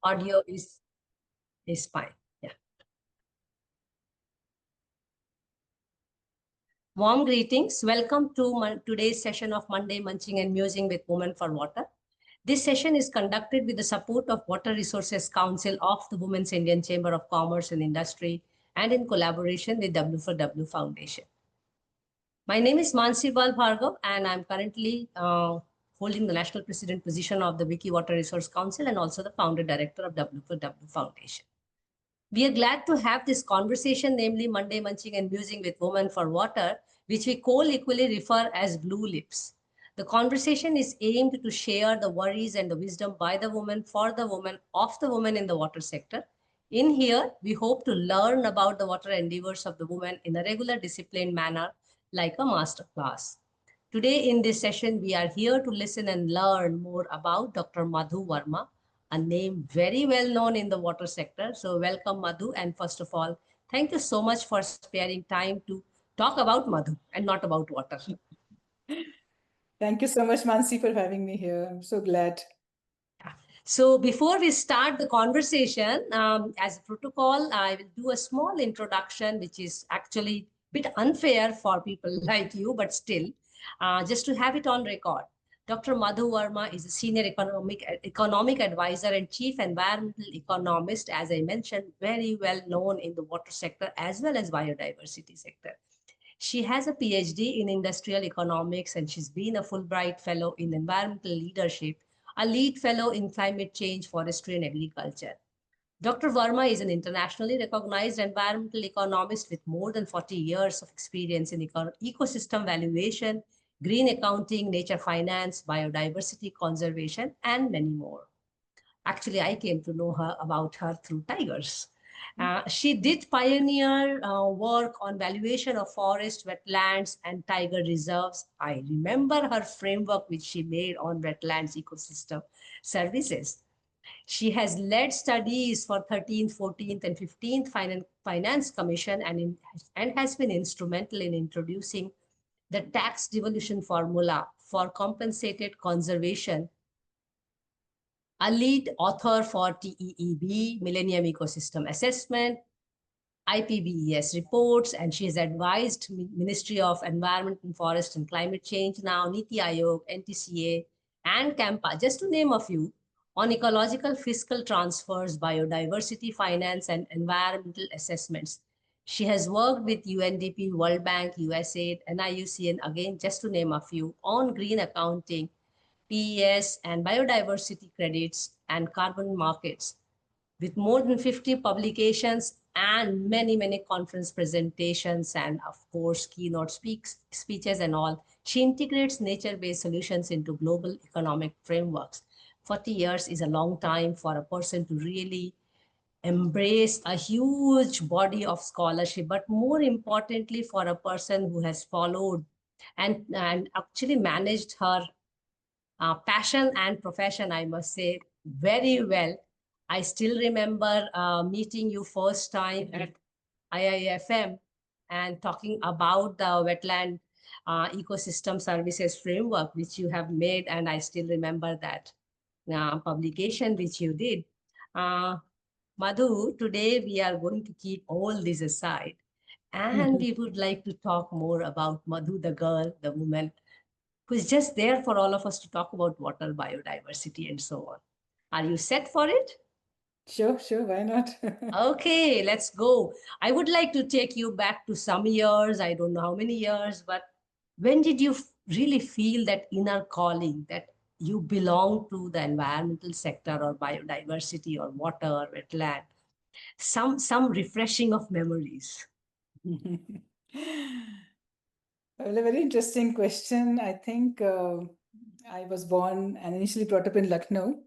Audio is fine. Yeah. Warm greetings. Welcome to today's session of Monday Munching and Musing with Women for Water. This session is conducted with the support of Water Resources Council of the Women's Indian Chamber of Commerce and Industry and in collaboration with W4W Foundation. My name is Mansi Bhargav and I'm currently holding the national president position of the Wiki Water Resource Council and also the founder director of W4W Foundation. We are glad to have this conversation, namely Monday Munching and Musing with Women for Water, which we co-equally refer as Blue Lips. The conversation is aimed to share the worries and the wisdom by the woman, for the woman, of the woman in the water sector. In here, we hope to learn about the water endeavors of the woman in a regular disciplined manner, like a master class. Today in this session, we are here to listen and learn more about Dr. Madhu Verma, a name very well known in the water sector. So welcome, Madhu. And first of all, thank you so much for sparing time to talk about Madhu and not about water. Thank you so much, Mansi, for having me here. I'm so glad. So before we start the conversation, as a protocol, I will do a small introduction, which is actually a bit unfair for people like you, but still, just to have it on record. Dr. Madhu Verma is a senior economic advisor and chief environmental economist, as I mentioned, very well known in the water sector as well as biodiversity sector. She has a PhD in industrial economics and she's been a Fulbright fellow in environmental leadership, a lead fellow in climate change, forestry and agriculture. Dr. Verma is an internationally recognized environmental economist with more than 40 years of experience in ecosystem valuation, green accounting, nature finance, biodiversity conservation, and many more. Actually, I came to know about her through tigers. She did pioneer work on valuation of forest, wetlands, and tiger reserves. I remember her framework, which she made on wetlands ecosystem services. She has led studies for 13th, 14th, and 15th Finance Commission and has been instrumental in introducing the tax devolution formula for compensated conservation, a lead author for TEEB, Millennium Ecosystem Assessment, IPBES reports, and she has advised Ministry of Environment and Forest and Climate Change now, Niti Aayog, NTCA, and CAMPA, just to name a few, on ecological fiscal transfers, biodiversity finance, and environmental assessments. She has worked with UNDP, World Bank, USAID, NIUCN, again, just to name a few, on green accounting, PES, and biodiversity credits and carbon markets. With more than 50 publications and many, many conference presentations and, of course, keynote speeches and all, she integrates nature-based solutions into global economic frameworks. 40 years is a long time for a person to really embrace a huge body of scholarship, but more importantly, for a person who has followed and actually managed her passion and profession, I must say, very well. I still remember meeting you first time at IIFM and talking about the wetland ecosystem services framework, which you have made. And I still remember that publication which you did. Madhu, today we are going to keep all this aside. And we would like to talk more about Madhu, the girl, the woman, who is just there for all of us to talk about water, biodiversity, and so on. Are you set for it? Sure, why not? Okay, let's go. I would like to take you back to some years. I don't know how many years, but when did you really feel that inner calling that you belong to the environmental sector or biodiversity or water or wetland? Some refreshing of memories. Well, a very interesting question. I think I was born and initially brought up in Lucknow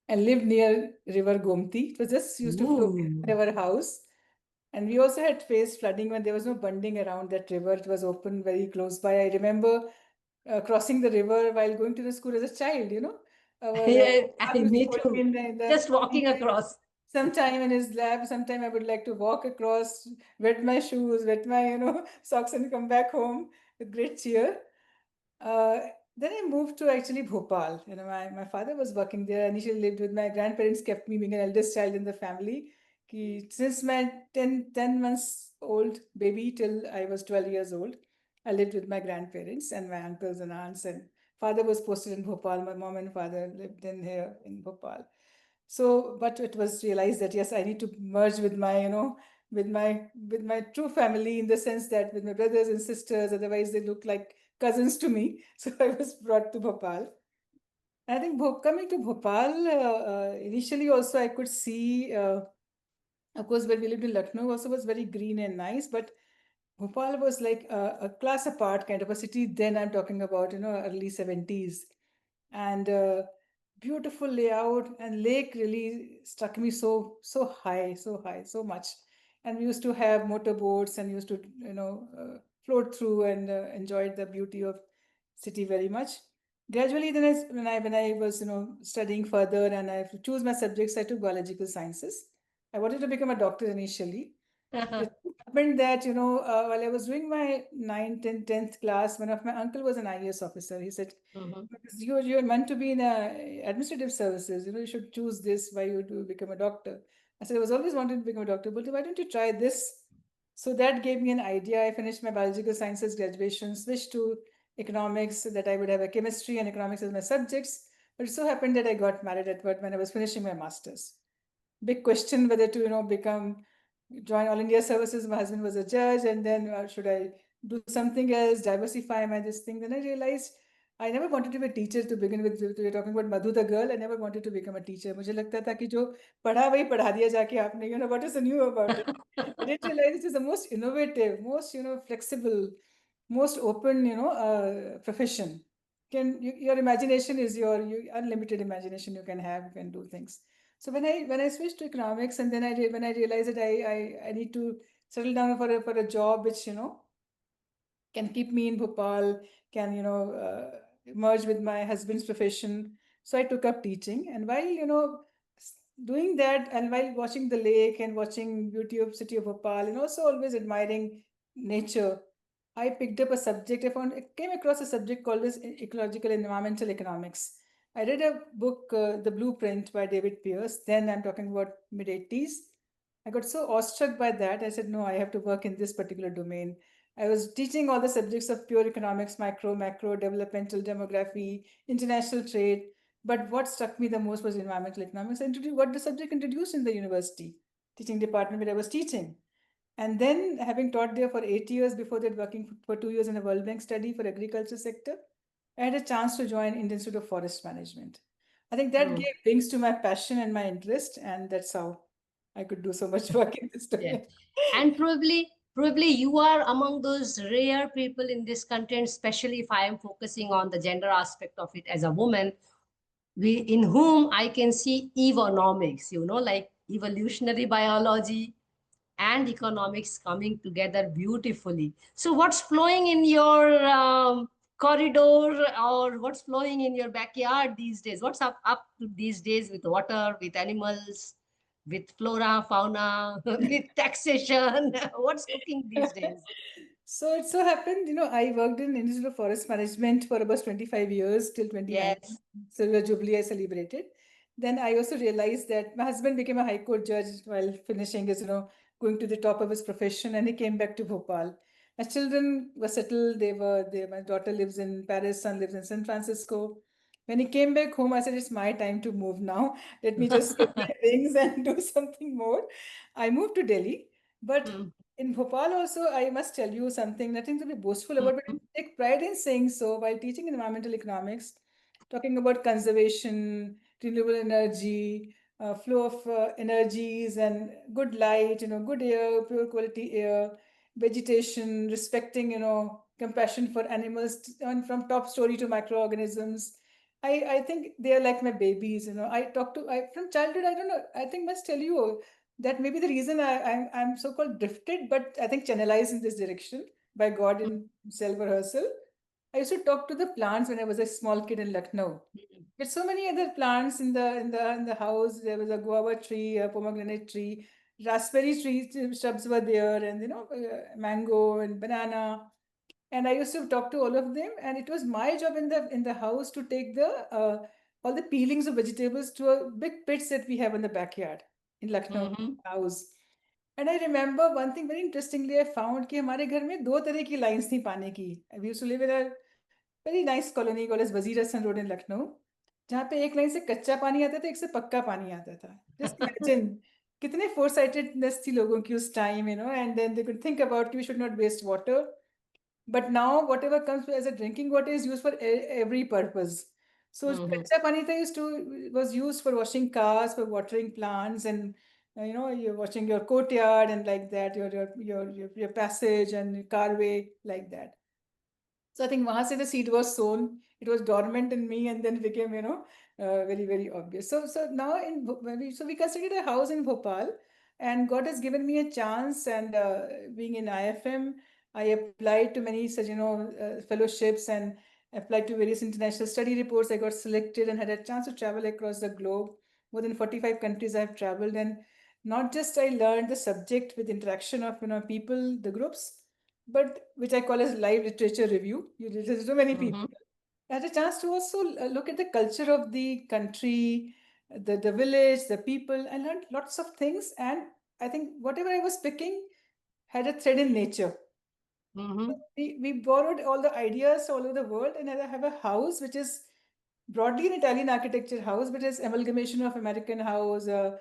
and lived near River Gomti. It was just used to flow in our house. And we also had faced flooding when there was no bunding around that river. It was open very close by. I remember crossing the river while going to the school as a child, you know. Yeah, me too. Just walking across. Sometime in his lab, sometime I would like to walk across, wet my shoes, wet my, socks and come back home with great cheer. Then I moved to actually Bhopal. My father was working there. I initially lived with my grandparents, kept me being an eldest child in the family. Since my 10 months old baby till I was 12 years old, I lived with my grandparents and my uncles and aunts. And father was posted in Bhopal. My mom and father lived in here in Bhopal. So, but it was realized that yes, I need to merge with my true family, in the sense that with my brothers and sisters, otherwise they look like cousins to me. So I was brought to Bhopal. I think coming to Bhopal, initially also I could see, of course, when we lived in Lucknow also was very green and nice, but Bhopal was like a class apart kind of a city. Then I'm talking about, early 70s. And beautiful layout, and lake really struck me so high, so high, so much. And we used to have motorboats and used to, float through and enjoyed the beauty of city very much. Gradually, then when I was, studying further and I have to choose my subjects, I took biological sciences. I wanted to become a doctor initially. It happened that, while I was doing my 9th and 10th class, one of my uncle was an IAS officer. He said, Mhm. "Because you're meant to be in administrative services, you should choose this. Why you to become a doctor?" I said, "I was always wanting to become a doctor, but why don't you try this?" So that gave me an idea. I finished my biological sciences graduation, switched to economics, so that I would have a chemistry and economics as my subjects. But it so happened that I got married when I was finishing my master's. Big question whether to, become join All India Services. My husband was a judge, and then should I do something else, diversify my this thing? Then I realized I never wanted to be a teacher to begin with. We were talking about Madhu the girl. I never wanted to become a teacher. मुझे लगता था कि जो पढ़ा वही पढ़ा दिया जाके आपने, what is the new about it? I didn't realize it is the most innovative, most, flexible, most open, profession. Your imagination is your unlimited imagination. You can have, you can do things. So when I switched to economics, and then when I realized that I need to settle down for a job which, can keep me in Bhopal, can, merge with my husband's profession. So I took up teaching, and while, doing that, and while watching the lake and watching beauty of city of Bhopal, and also always admiring nature, I picked up a subject. I came across a subject called as ecological and environmental economics. I read a book, The Blueprint by David Pierce. Then I'm talking about mid 80s. I got so awestruck by that. I said, no, I have to work in this particular domain. I was teaching all the subjects of pure economics, micro, macro, developmental demography, international trade. But what struck me the most was environmental economics. What the subject introduced in the university teaching department where I was teaching. And then, having taught there for 8 years, before that working for 2 years in a World Bank study for agriculture sector, I had a chance to join Indian Institute of Forest Management. I think that Mm. gave wings to my passion and my interest, and that's how I could do so much work in this Yeah. domain. And probably you are among those rare people in this country, and especially if I am focusing on the gender aspect of it as a woman, in whom I can see evonomics, like evolutionary biology and economics coming together beautifully. So what's flowing in your corridor, or what's flowing in your backyard these days? What's up to these days with water, with animals, with flora, fauna, with taxation? What's cooking these days? So it so happened, I worked in Institute of Forest Management for about 25 years till 2019. Yes. Silver Jubilee I celebrated. Then I also realized that my husband became a high court judge while finishing his, going to the top of his profession, and he came back to Bhopal. My children were settled. My daughter lives in Paris, son lives in San Francisco. When he came back home, I said, it's my time to move now. Let me just spread my wings and do something more. I moved to Delhi, but Mm, in Bhopal also, I must tell you something, nothing to be boastful about, but I mhm, take pride in saying so while teaching environmental economics, talking about conservation, renewable energy, flow of energies and good light, good air, pure quality air, vegetation, respecting, compassion for animals, and from top story to microorganisms. I think they are like my babies, from childhood, I don't know, I think must tell you that maybe the reason I'm so-called drifted, but I think channelized in this direction by God himself or herself. I used to talk to the plants when I was a small kid in Lucknow. mhm. There's so many other plants in the house. There was a guava tree, a pomegranate tree, raspberry trees, shrubs were there, and mango and banana. and I used to talk to all of them, and it was my job in the house to take the all the peelings of vegetables to a big pits that we have in the backyard in Lucknow Mm-hmm. house. And I remember one thing very interestingly I found कि हमारे घर में दो तरह की lines थी पानी की. We used to live in a very nice colony called as Wazir Hassan Road in Lucknow, जहाँ पे एक लाइन से कच्चा पानी आता था, एक से पक्का पानी आता था. Just imagine कितने foresightedness थी लोगों की उस time, you know, and then they could think about कि we should not waste water. But now whatever comes as a drinking water is used for every purpose. So Mm-hmm. kacha pani tha was used for washing cars, for watering plants, and you know, you're washing your courtyard and like that, your passage and your carway like that. So I think wahan se the seed was sown. It was dormant in me, and then became, you know, very very obvious. So now so we considered a house in Bhopal, and God has given me a chance. And being in IIFM, I applied to many such, you know, fellowships, and applied to various international study reports. I got selected and had a chance to travel across the globe. More than 45 countries I've traveled, and not just I learned the subject with interaction of, you know, people, the groups, but which I call as live literature review. You listen to so many Mm-hmm. people. I had a chance to also look at the culture of the country, the village, the people. I learned lots of things, and I think whatever I was picking had a thread in nature. Mm-hmm. We borrowed all the ideas all over the world, and I have a house which is broadly an Italian architecture house, but is amalgamation of American house, a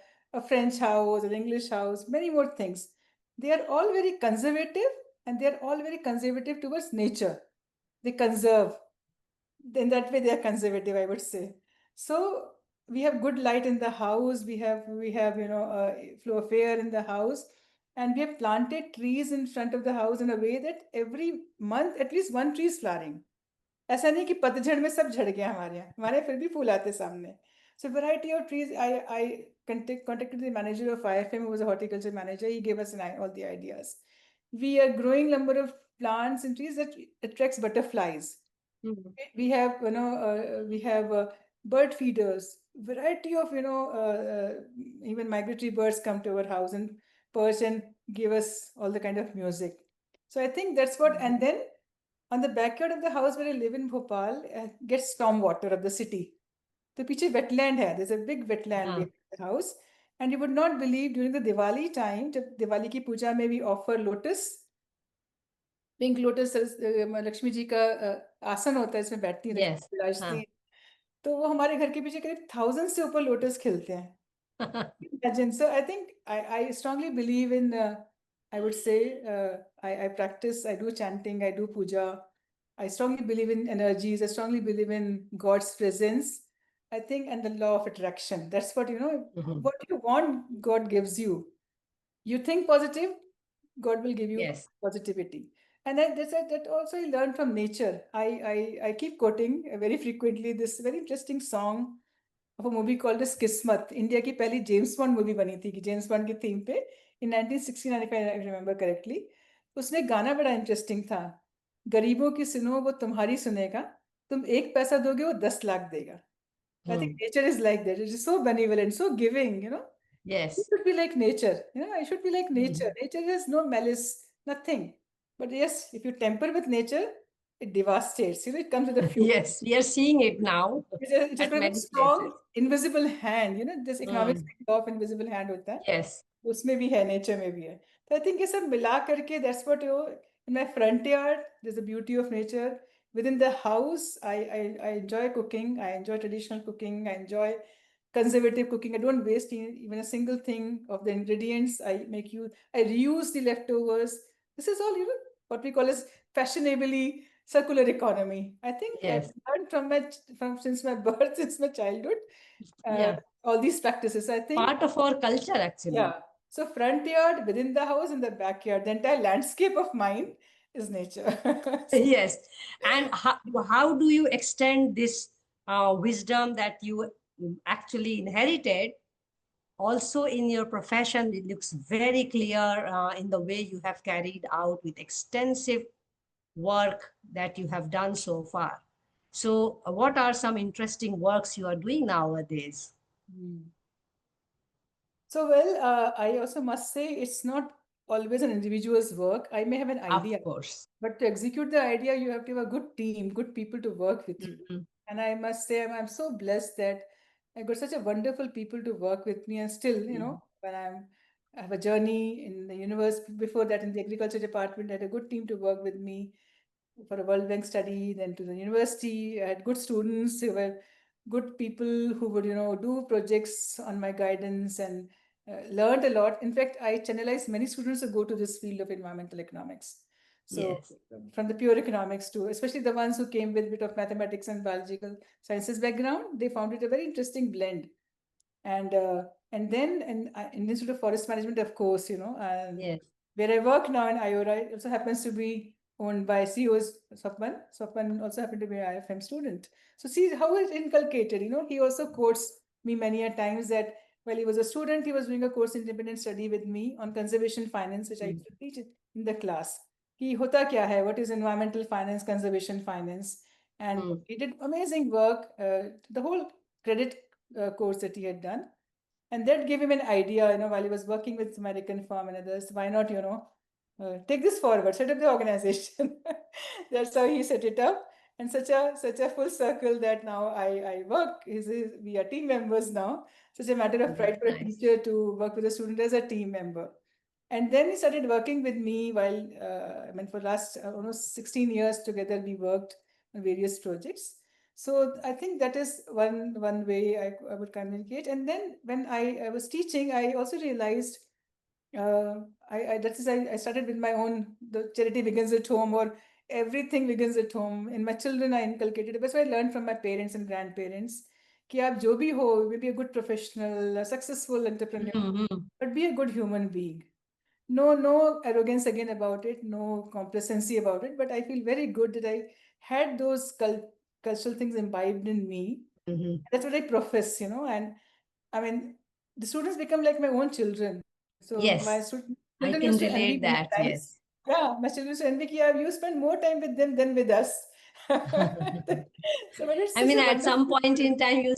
French house, an English house, many more things. They are all very conservative, and they are all very conservative towards nature. They conserve. In that way, they are conservative, I would say. So we have good light in the house. We have, you know, flow of air in the house, and we have planted trees in front of the house in a way that every month at least one tree is flowering. ऐसा नहीं कि पतझड़ में सब झड़ गया हमारे यहाँ फिर भी फूल आते सामने. So variety of trees. I contacted the manager of IFM, who was a horticulture manager. He gave us all the ideas. We are growing number of plants and trees that attracts butterflies. Mm-hmm. We have bird feeders, variety of, you know, even migratory birds come to our house and perch and give us all the kind of music. So I think that's what. And then on the backyard of the house where I live in Bhopal, gets storm water of the city. The piche wetland hai. There's a big wetland Uh, behind the house. And you would not believe, during the Diwali time, जब दिवाली की पूजा में we offer lotus, pink lotus Lakshmi ji का आसन होता है, इसमें बैठती है yes. लक्ष्मी विराजती Uh. हैं. तो वो हमारे घर के पीछे करीब 1000 से ऊपर लोटस खिलते हैं. Imagine. So I think I strongly believe in, I would say, I practice, I do chanting, I do puja. I strongly believe in energies. I strongly believe in God's presence. I think, and the law of attraction. That's what, you know, Mm-hmm. what you want, God gives you. You think positive, God will give you Yes. positivity. And that also I learned from nature. I keep quoting very frequently this very interesting song of a movie called as Kismat. India की पहली James bond movie बनी थी कि James bond की theme पे in 1969, if I remember correctly. उसमें गाना बड़ा इंटरेस्टिंग था. गरीबों की सुनो वो तुम्हारी सुनेगा, तुम एक पैसा दोगे वो 10 लाख देगा. I think Mm. nature is like that. It is so benevolent, so giving, you know. You Yes. should be like nature. You know, I should be like nature. Mhm. Nature has no malice, nothing. But yes, if you temper with nature, it devastates. You know, it comes with a few. Yes, we are seeing it now It is at got a very many places. strong invisible hand. You know, this economics Mm. of invisible hand होता है. Yes. उसमें भी है, nature में भी है. So I think ये सब मिला करके, that's what, you know, in my front yard, there's the beauty of nature. Within the house, I enjoy cooking. I enjoy traditional cooking. I enjoy conservative cooking. I don't waste even a single thing of the ingredients. I reuse the leftovers. This is all, you know, what we call as fashionably circular economy. I think I've Yes. learned from since my birth, since my childhood, uh, Yeah. all these practices. I think, Part of our culture, actually. yeah. So front yard, within the house, in the backyard, the entire landscape of mine is nature. Yes. And how do you extend this wisdom that you actually inherited also in your profession? It looks very clear in the way you have carried out with extensive work that you have done so far. So, what are some interesting works you are doing nowadays? Hmm. So, well, I also must say it's not always an individual's work. I may have an idea, Of course. but to execute the idea, you have to have a good team, good people to work with you. Mhm. And I must say, I'm so blessed that I got such a wonderful people to work with me. And still, when I have a journey in the university, before that in the agriculture department, I had a good team to work with me for a World Bank study, then to the university. I had good students who were good people who would, do projects on my guidance and learned a lot. In fact, I channelized many students to go to this field of environmental economics. So Yes. from the pure economics to, especially the ones who came with a bit of mathematics and biological sciences background, they found it a very interesting blend. And then in the Institute of Forest Management, of course, and Yes. where I work now in IORA, it also happens to be owned by CEO's Swapman. Swapman also happened to be an IIFM student. So see how it's inculcated. He also quotes me many a times that while he was a student, he was doing a course independent study with me on conservation finance, which I used to teach it in the class. Ki hota kya hai? What is environmental finance, conservation finance? And Mm. he did amazing work. The whole credit course that he had done. And that gave him an idea, while he was working with American firm and others, why not, take this forward, set up the organization. That's how he set it up. And such a full circle that now I work. We are team members now. Such a matter of That's pride for a nice. teacher to work with a student as a team member. And then he started working with me while, for last almost 16 years together, we worked on various projects. So I think that is one way I would communicate. And then when I was teaching, I also realized I started with my own, the charity begins at home, or everything begins at home. In my children, I inculcated. That's what I learned from my parents and grandparents. कि आप जो भी हो, you will be a good professional, a successful entrepreneur, Mhm. but be a good human being. No arrogance again about it, no complacency about it, but I feel very good that I had those cultural things imbibed in me. Mhm. That's what I profess, and I mean, the students become like my own children. So my Yes, I children can used to envy relate many that. times. Yes. Yeah, my children used to envy, "Yeah, you spend more time with them than with us." So, but it's I such mean, a at some wonderful point experience. in time, you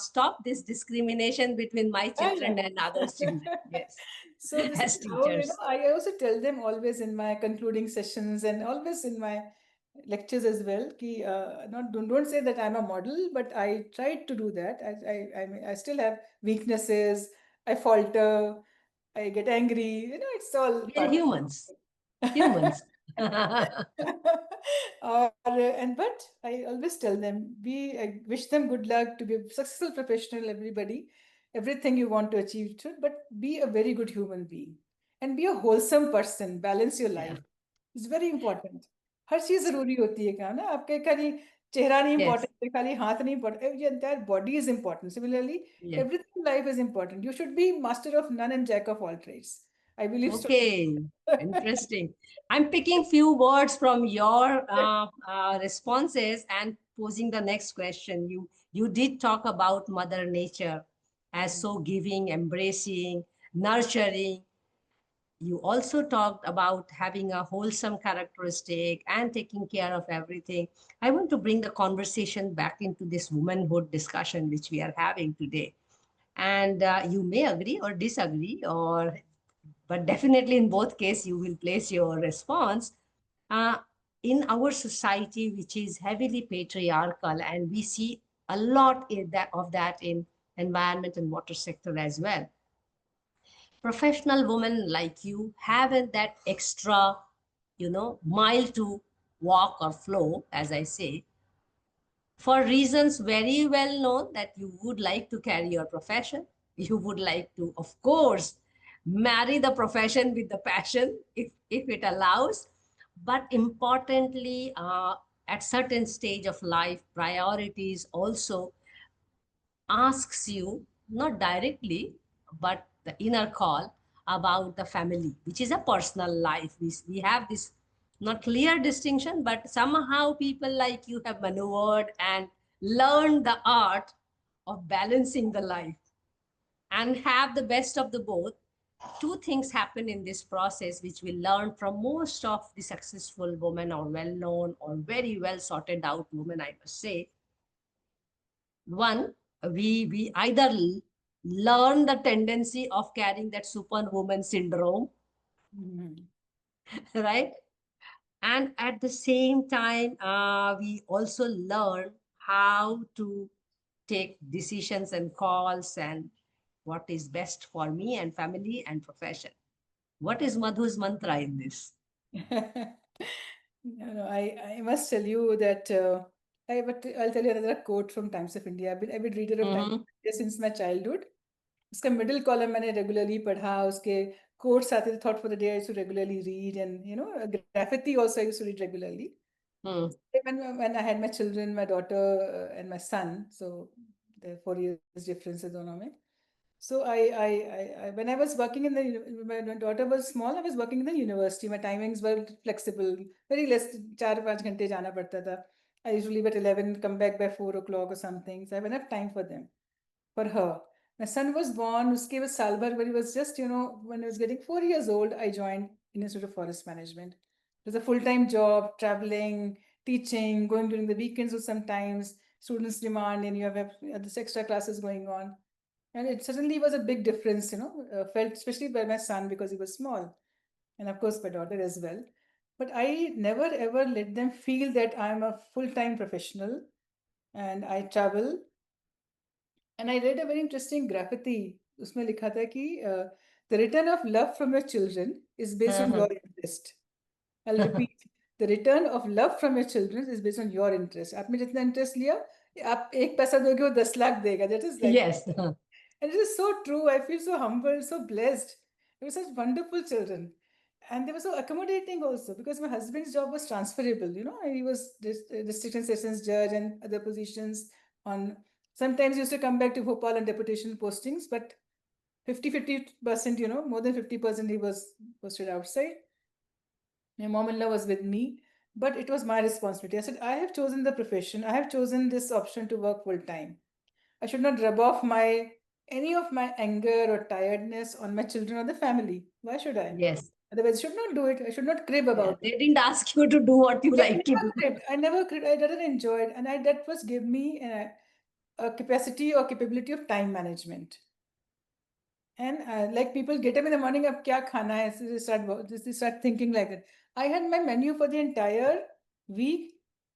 stop this discrimination between my Yeah, children and others' yeah. children. Yes, So this is as how, teachers. I also tell them always in my concluding sessions and always in my lectures as well. Ki, not don't say that I'm a model, but I tried to do that. I still have weaknesses. I falter. I get angry. It's all We are part of humans. it. Humans. Yes. And but I always tell them, I wish them good luck to be a successful professional, everybody, everything you want to achieve, but be a very good human being and be a wholesome person, balance your life. It's very important. हर चीज जरूरी होती है क्या ना आपके खाली चेहरा नहीं Yes. important है खाली हाथ नहीं important your entire body is important. Similarly, Yes. everything in life is important. You should be master of none and jack of all trades. I believe so. Okay. Interesting. I'm picking few words from your responses and posing the next question. You did talk about Mother Nature as so giving, embracing, nurturing. You also talked about having a wholesome characteristic and taking care of everything. I want to bring the conversation back into this womanhood discussion which we are having today. And you may agree or disagree, but definitely in both cases you will place your response. Uh, in our society, which is heavily patriarchal, and we see a lot of that in environment and water sector as well, professional women like you haven't that extra, mile to walk or flow, as I say, for reasons very well known, that you would like to carry your profession. You would like to, of course, marry the profession with the passion, if it allows. But importantly, at certain stage of life, priorities also asks you, not directly, but the inner call about the family, which is a personal life. We have this not clear distinction, but somehow people like you have maneuvered and learned the art of balancing the life and have the best of the both. Two things happen in this process, which we learn from most of the successful women, or well known or very well sorted out women, I must say. One, we either learn the tendency of carrying that superwoman syndrome, Mhm. right? And at the same time, we also learn how to take decisions and calls and what is best for me and family and profession. What is Madhu's mantra in this? I must tell you that but I'll tell you another quote from Times of India. I've been avid reader of Times Mm-hmm. of India since my childhood. उसका middle column मैंने regularly पढ़ा, उसके quotes आते थे, thought for the day I used to regularly read, and graffiti also I used to read regularly. Mm. When I had my children, my daughter and my son, so there are 4 years difference in दोनों में. So when I was working in the, when my daughter was small, I was working in the university. My timings were flexible, very less, 4-5 घंटे जाना पड़ता था. I used to leave at 11, come back by 4 o'clock or something. So I have enough time for them, for her. My son was born, uske was saal bhar, when he was just, when he was getting 4 years old, I joined Institute of Forest Management. It was a full-time job, traveling, teaching, going during the weekends or sometimes, students demand, and you have this extra classes going on. And it certainly was a big difference, felt especially by my son because he was small, and of course my daughter as well. But I never ever let them feel that I'm a full-time professional and I travel. And I read a very interesting graffiti. उसमें लिखा था कि the return of love from your children is based on your Uh-huh. interest. I'll repeat. The return of love from your children is based on your interest. आपने जितना interest लिया, आप 1 पैसा दोगे वो 10 लाख देगा. That is like, Yes. and it is so true. I feel so humble, so blessed. They were such wonderful children. And they were so accommodating also because my husband's job was transferable. He was district and sessions judge and other positions on. Sometimes he used to come back to Bhopal on deputation postings, but 50% more than 50% he was posted outside. My mom-in-law was with me, but it was my responsibility. I said, I have chosen the profession. I have chosen this option to work full time. I should not rub off any of my anger or tiredness on my children or the family. Why should I? Yes. Otherwise, I should not do it. I should not crib Yeah. about it. They didn't ask you to do what you I like to never do. cribbed. I never cribbed. I didn't enjoy it, and that was give me a capacity or capability of time management. And like people get up in the morning, अब क्या खाना है? So they start thinking like that. I had my menu for the entire week,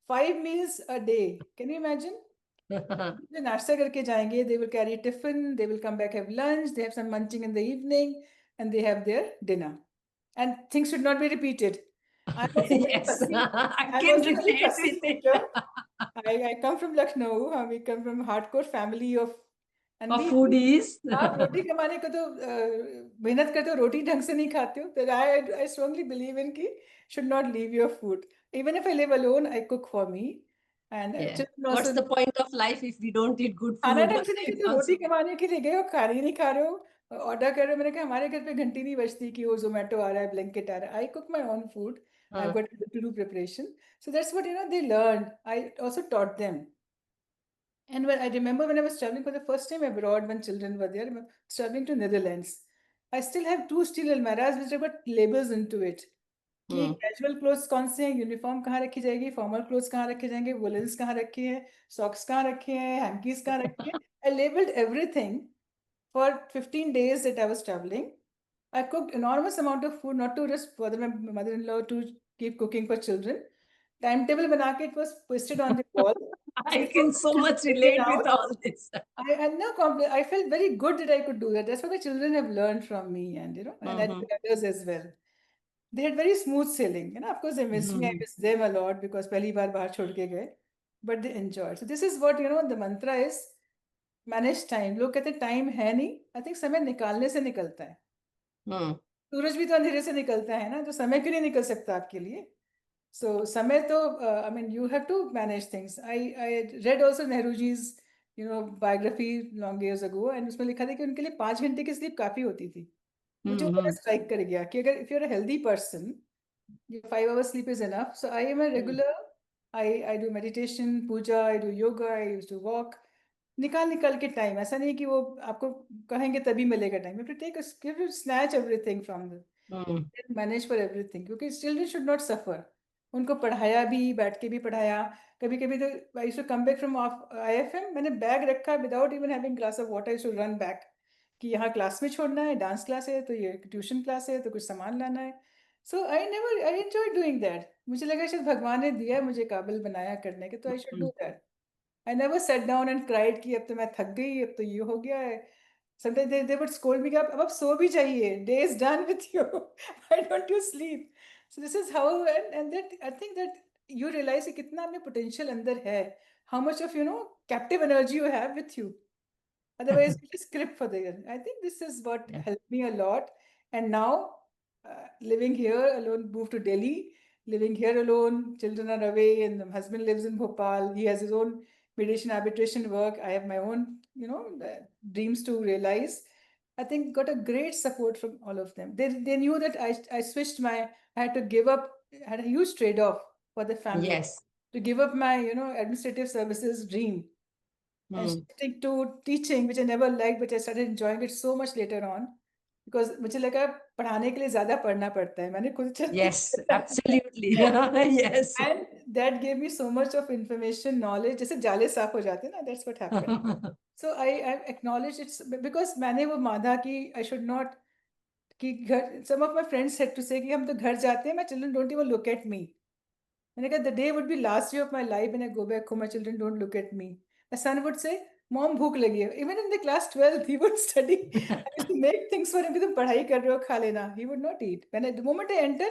5 meals a day. Can you imagine? They नाश्ता करके जाएंगे, they will carry tiffin, they will come back, have lunch, they have some munching in the evening, and they have their dinner. And things should not be repeated. I'm also very Yes. fussy. I I'm can also very relate with fussy it. eater. I come from Lucknow. We come from a hardcore family of, and For we, foodies. आप रोटी कमाने को तो मेहनत करते हो, रोटी ढंग से नहीं खाते हो. That I strongly believe in कि should not leave your food. Even if I live alone, I cook for me, and Yeah. children What's also. the point of life if we don't eat good खाना food? ढंग से नहीं Life खाते हो, रोटी also. कमाने के लिए गए हो, खा ही नहीं खा रहे हो, ऑर्डर कर रहे हो. मैंने कहा हमारे घर पे घंटी नहीं बजती कि वो जोमेटो आ रहा है, ब्लैंकेट आ रहा है. I cook my own food. I Uh, got to do preparation. So that's what they learn. I also taught them. And when I remember when I was traveling for the first time abroad, when children were there, I was traveling to Netherlands. I still have 2 steel almirahs which have got labels into it. कि mm, casual clothes कौन से हैं, uniform कहाँ रखी जाएगी, formal clothes कहाँ रखे जाएंगे, वुलन्स कहाँ रखे हैं, सॉक्स कहाँ रखे हैं, हैंकीज कहाँ रखे हैं. I labeled everything for 15 days that I was traveling. I cooked enormous amount of food, not to just bother my mother-in-law to keep cooking for children. Timetable बना के it was pasted on the wall. I can so much Taken relate with out. all this. I had no complaint. I felt very good that I could do that. That's what my children have learned from me, and and I Mhm, think others as well. They had very smooth sailing. Of course, they miss me. I mhm, miss them a lot because पहली बार बाहर छोड़ के गए. But they enjoyed. So this is what the mantra is: manage time. लोग कहते हैं time है नहीं. I think समय निकालने से निकलता है. mm, सूरज भी तो अंधेरे से निकलता है ना, तो समय क्यों नहीं निकल सकता आपके लिए? So समय तो I mean you have to manage things. I read also Nehru ji's biography long years ago, and उसमें लिखा था कि उनके लिए 5 घंटे की स्लीप काफी होती थी. मुझे वो बड़ा mhm, स्ट्राइक कर गया कि अगर if you're a healthy person, your 5 hours sleep is enough. So I am a mm, regular. I do meditation, puja, I do yoga, I used to walk. निकाल निकाल के टाइम, ऐसा नहीं कि वो आपको कहेंगे तभी मिलेगा time. You have to take a, you have to snatch everything from the mm, manage for everything, क्योंकि चिल्ड्रन शुड नॉट सफर. उनको पढ़ाया भी, बैठ के भी पढ़ाया. कभी कभी तो I to come back from IIFM, मैंने बैग रखा without even having glass of water, to run back कि यहाँ क्लास में छोड़ना है, डांस क्लास है तो ये ट्यूशन क्लास है तो कुछ सामान लाना है. So I enjoy doing that. मुझे लगा शायद भगवान ने दिया है मुझे, काबिल बनाया करने के, तो I should do that. I never set down and cried कि अब तो मैं थक गई, अब तो ये हो गया है. Sometimes they would scold me कि अब आप सो भी जाइए, day is done with you. Why don't you sleep? So this is how, and that I think that you realize कि कितना अपने potential अंदर है, how much of captive energy you have with you. Otherwise, you just script for the year. I think this is what Yeah. helped me a lot. And now, living here alone, moved to Delhi, living here alone, children are away, and the husband lives in Bhopal. He has his own meditation arbitration work. I have my own, dreams to realize. I think got a great support from all of them. They knew that I switched I had to give up, I had a huge trade off for the family Yes. to give up my, administrative services dream and shifting to teaching, which I never liked, but I started enjoying it so much later on because मुझे लगा पढ़ाने के लिए ज़्यादा पढ़ना पड़ता है. मैंने खुद check Yes, absolutely. Yes. and that gave me so much of information, knowledge. जैसे जाले साफ हो जाते हैं ना, that's what happened. So I acknowledge it's because मैंने वो माना कि I should not कि घर. Some of my friends said to say कि हम तो घर जाते हैं, my children don't even look at me. मैंने कहा the day would be last day of my life when I go back home, my children don't look at me. My son would say, Mom, भूख लगी है. Even in the class 12th, he would study. I used to make things for him कि तुम पढ़ाई कर रहे हो, खा लेना. He would not eat. The moment I enter,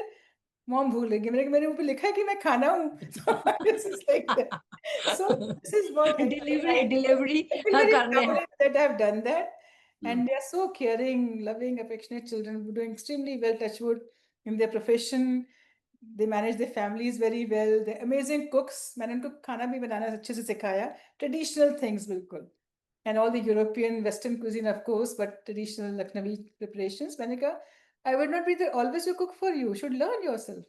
Mom, भूख लगी है. मेरे ऊपर लिखा है कि मैं खाना हूँ. So this is like that. So this is what Delivery I feel very करने हैं. proud that I've done that. And they are so caring, loving, affectionate children, doing extremely well, touch wood, in their profession. They manage their families very well. They're amazing cooks. मैंने उनको खाना भी बनाना अच्छे से सिखाया. Traditional things बिल्कुल. And all the European Western cuisine, of course, but traditional Lucknowi preparations. मैंने कहा, I would not be there always to cook for you. You should learn yourself.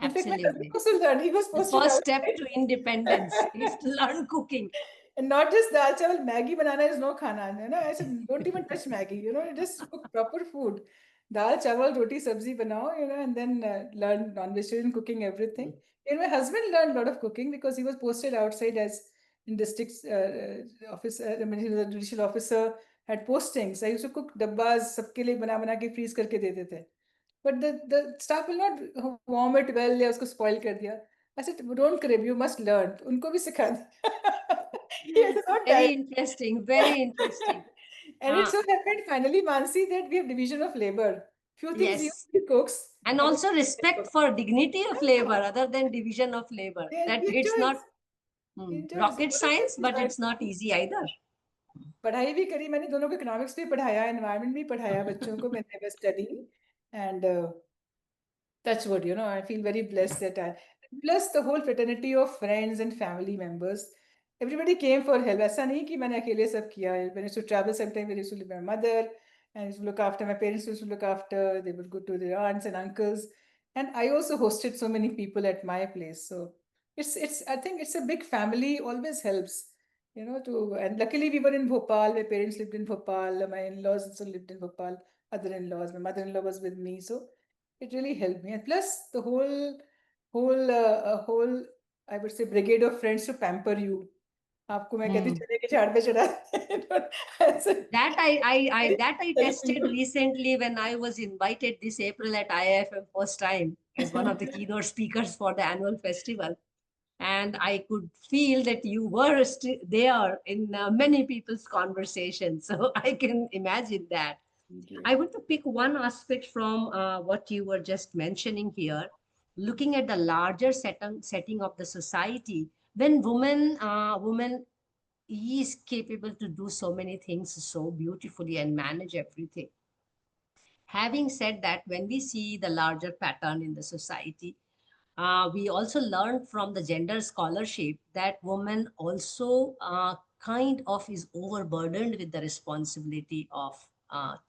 In fact, my husband Absolutely. also learned. He was The posted first step outside. to independence is to learn cooking. And not just dal chawal, Maggie banana is no khana. I said, don't even touch Maggie. Just cook proper food. Dal chawal, roti, sabzi banao, and then learn non-vegetarian cooking, everything. And my husband learned a lot of cooking because he was posted outside as in district officer. I mean, he was a judicial officer, had postings. I used to cook dabbas, सबके लिए बना के freeze करके देते थे. But the staff will not warm it well या उसको spoil कर दिया. I said, don't crib, you must learn. उनको भी सिखा दिया. Yes, it's not Very bad. interesting. Very interesting. And it so happened finally, Mansi, that we have division of labor. Few things Yes. he cooks. And Other also things I respect cook. for dignity of labor Ah, other than division of labor. yeah, That he it's enjoys. not He enjoys. rocket दोनों science, cheese but enjoy. it's not easy either. पढ़ाई भी करी मैंने, दोनों को economics भी पढ़ाया, environment भी पढ़ाया बच्चों को. मैंने never study and touch wood, I feel very blessed that plus the whole fraternity of friends and family members, everybody came for help. ऐसा नहीं कि मैंने अकेले सब किया है. When I used to travel sometime, I used to live with my mother and used to look after my parents, used to look after, they would go to their aunts and uncles. And I also hosted so many people at my place. So it's I think it's a big family, always helps, and luckily we were in Bhopal, my parents lived in Bhopal, my in-laws also lived in Bhopal, other in-laws, my mother-in-law was with me. So it really helped me. And plus the whole I would say brigade of friends to pamper you. आपको मैं कहती चने के झाड़ पे चढ़ा ऐसे That I help tested you. recently when I was invited this April at IIFM first time as one of the keynote speakers for the annual festival. And I could feel that you were there in many people's conversations. So I can imagine that. I want to pick one aspect from what you were just mentioning here, looking at the larger setting of the society. When women is capable to do so many things so beautifully and manage everything. Having said that, when we see the larger pattern in the society, we also learned from the gender scholarship that woman also kind of is overburdened with the responsibility of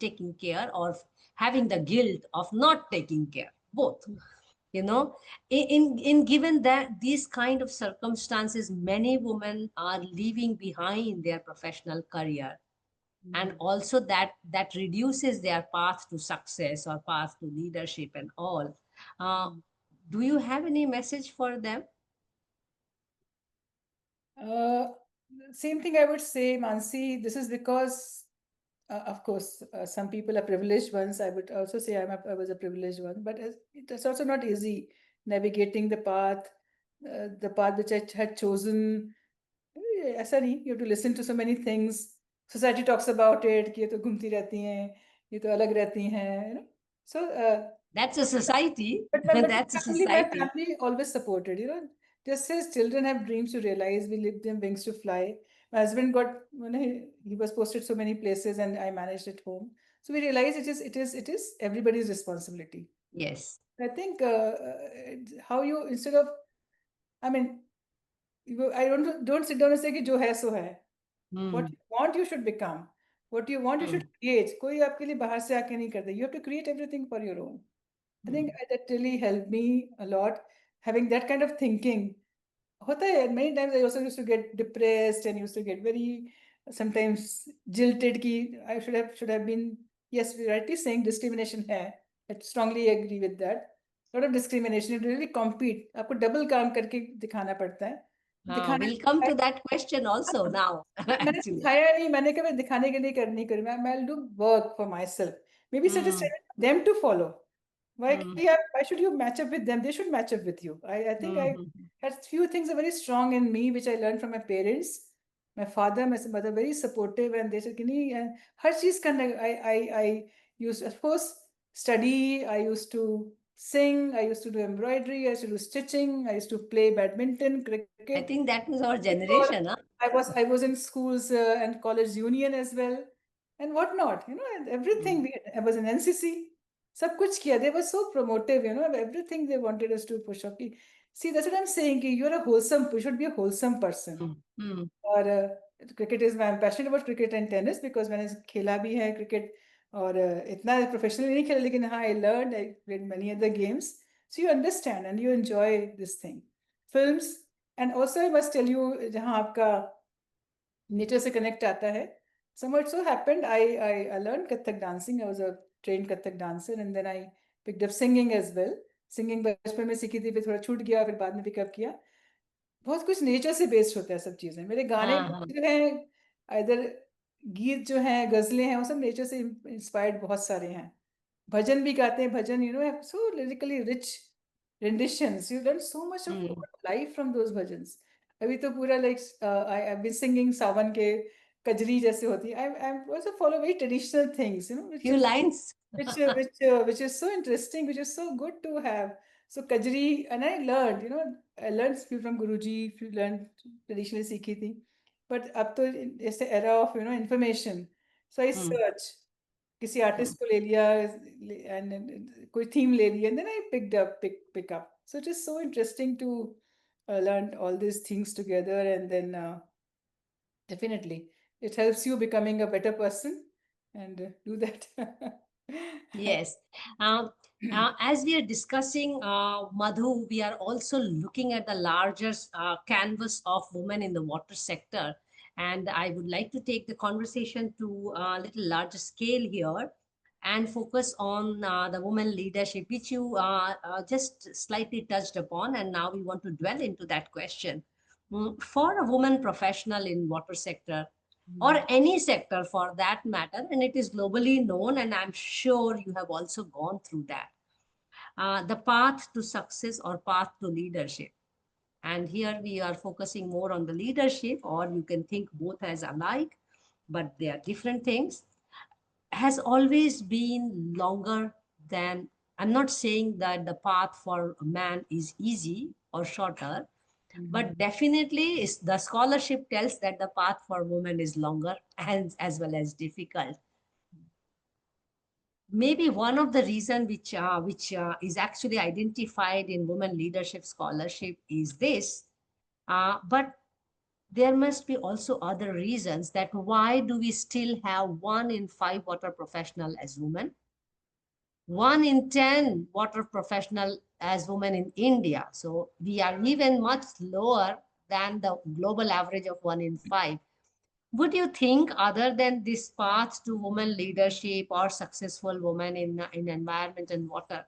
taking care or having the guilt of not taking care, both. In given that these kind of circumstances, many women are leaving behind their professional career, and also that reduces their path to success or path to leadership and all. uh, do you have any message for them? Uh, Same thing I would say, Mansi. This is because Of course, some people are privileged ones. I would also say I was a privileged one, but it's also not easy navigating the path which I had chosen. ऐसा नहीं, you have to listen to so many things. Society talks about it कि ये तो घूमती रहती हैं, ये तो अलग रहती हैं, you know. So That's a society. but That's a my society. family always supported, you know. Just as children have dreams to realize, we give them wings to fly. My husband got, you know, he was posted so many places and I managed at home. So we realized it is everybody's responsibility. Yes. I think how you, instead of, I mean, I don't sit down and say कि जो है सो है. What Hmm. you want, you should become. What you want, you Hmm. should create. कोई आपके लिए बाहर से आके नहीं करता. You have to create everything for your own. I think Hmm. that really helped me a lot, having that kind of thinking. होता है, many times I also used to get depressed and used to get very sometimes jilted कि I should have been, yes, we're rightly saying discrimination है. I strongly agree with that. Lot of discrimination. You really compete. आपको double काम करके दिखाना पड़ता है. दिखाना We'll come to that question also हाँ, now, बट मैंने actually. दिखाया नहीं, मैंने कहा मैं दिखाने के लिए नहीं करूँ, मैं will do work for myself, maybe Hmm. satisfied them to follow. Hmm. Why should you match up with them? They should match up with you. I think I Hmm. had few things are very strong in me which I learned from my parents. My father, my mother, very supportive, and they said, "Kini, and हर चीज करने." I used, of course, study. I used to sing. I used to do embroidery. I used to do stitching. I used to play badminton, I cricket. think that was our Before generation, huh? I was in schools and college union as well, and whatnot. You know, and Hmm. everything. I was in NCC. सब कुछ किया. They were so promotive. You know, everything they wanted us to push up. See, that's what I'm saying. कि you're a wholesome. You should be a wholesome person. Hmm. Hmm. और cricket is, I'm passionate about cricket and tennis because मैंने खेला भी है cricket, और इतना professionally नहीं खेला, लेकिन हाँ, I learned, I played many other games, so you understand and you enjoy this thing. Films, and also I must tell you, जहाँ आपका नेचर से कनेक्ट आता है, somehow it so happened I learned Kathak dancing. I was a trained Kathak dancer, and then I picked up singing as well. Singing बचपन में सीखी थी, फिर थोड़ा छूट गया, फिर बाद में पिकअप किया. बहुत कुछ नेचर से बेस्ड होता है सब चीजें. मेरे गाने हाँ. जो हैं, इधर गीत जो हैं, गजलें हैं, वो सब नेचर से इंस्पायर्ड बहुत सारे हैं. भजन भी गाते हैं. Bhajan, you know, have so lyrically rich renditions. You learn so much of Hmm. life from those bhajans. अभी तो पूरा लाइक आई been singing सावन के कजरी जैसे होती है. I also follow very traditional things, you know, Few lines. which is so interesting, which is so good to have. So kajri, and I learned, you know, I learned few from Guruji, few learned traditionally सीखी थी. But अब तो ऐसे era of, you know, information. So I Hmm. search, किसी Hmm. Artist को ले लिया, and कोई थीम ले लिया, and then I pick up. So it is so interesting to learn all these things together, and then definitely it helps you becoming a better person, and do that. Yes. Um, as we are discussing, Madhu, we are also looking at the larger canvas of women in the water sector. And I would like to take the conversation to a little larger scale here and focus on the women leadership, which you just slightly touched upon. And now we want to dwell into that question. For a woman professional in water sector, or any sector for that matter, and it is globally known, and I'm sure you have also gone through that, the path to success or path to leadership. And here we are focusing more on the leadership, or you can think both as alike, but they are different things, has always been longer than, I'm not saying that the path for a man is easy or shorter, but definitely is the scholarship tells that the path for women is longer and as well as difficult. Maybe one of the reason which is actually identified in women leadership scholarship is this, but there must be also other reasons that why do we still have 1 in 5 water professional as women, 1 in 10 water professional as women in India. So we are even much lower than the global average of 1 in 5. Would you think, other than this path to women leadership or successful women in environment and water,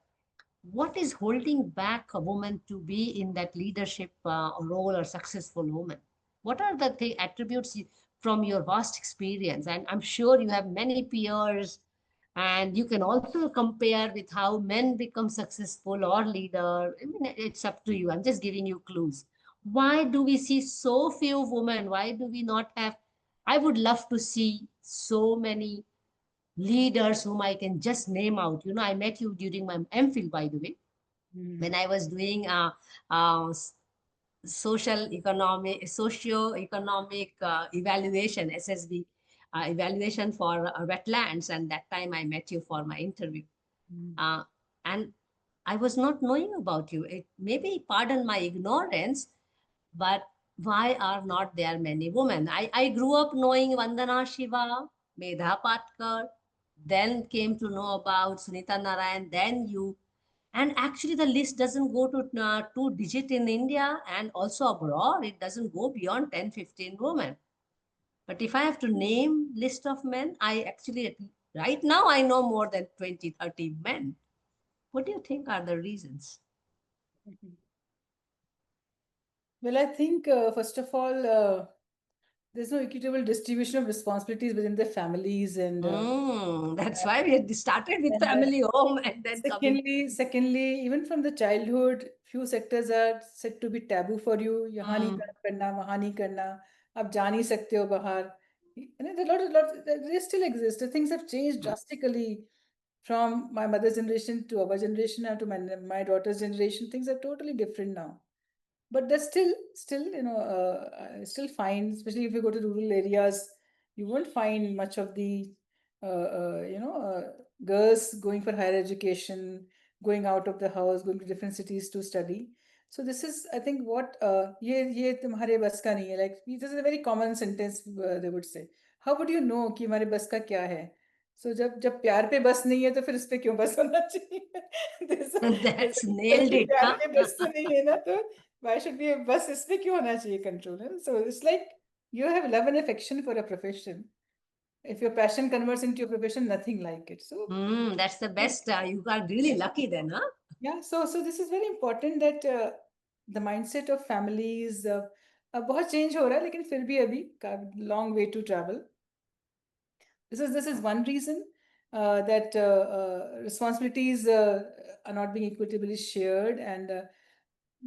what is holding back a woman to be in that leadership role or successful woman? What are the attributes from your vast experience? And I'm sure you have many peers, and you can also compare with how men become successful or leader. I mean, it's up to you. I'm just giving you clues. Why do we see so few women? Why do we not have? I would love to see so many leaders whom I can just name out. You know, I met you during my MPhil, by the way, Mm. when I was doing uh, socio-economic evaluation, SSB evaluation for wetlands, and that time I met you for my interview. Mm. Uh, and I was not knowing about you. It maybe pardon my ignorance, but why are not there many women? I grew up knowing Vandana Shiva, Medha Patkar, then came to know about Sunita Narayan, then you. And actually, the list doesn't go to two digit in India and also abroad. It doesn't go beyond 10, 15 women. But if I have to name list of men, I actually, right now, I know more than 20, 30 men. What do you think are the reasons? Mhm. Well, I think first of all, there's no equitable distribution of responsibilities within the families, That's why we had started with and family home and then coming. secondly, even from the childhood, few sectors are said to be taboo for you. यहाँ नहीं Mm, काम करना, वहाँ नहीं करना, आप जा नहीं सकते हो बाहर. And there are lot, they still exist. The things have changed drastically from my mother's generation to our generation and to my daughter's generation. Things are totally different now. But that's still, I still find, especially if you go to rural areas, you won't find much of the, girls going for higher education, going out of the house, going to different cities to study. So this is, I think, what ये तुम्हारे बस का नहीं है. Like this is a very common sentence they would say. How would you know कि हमारे बस का क्या है? So जब प्यार पे बस नहीं है तो फिर इस पे क्यों बस होना चाहिए? that's nailed जबकि it, प्यार huh? पे बस तो नहीं है ना, तो why should we बस इस पे क्यों होना चाहिए control है? So it's like you have love and affection for a profession. If your passion converts into your profession, nothing like it. So That's the best. You are really lucky then, huh? yeah, so this is very important that the mindset of families बहुत change हो रहा है, लेकिन फिर भी अभी long way to travel. This is one reason that responsibilities are not being equitably shared, and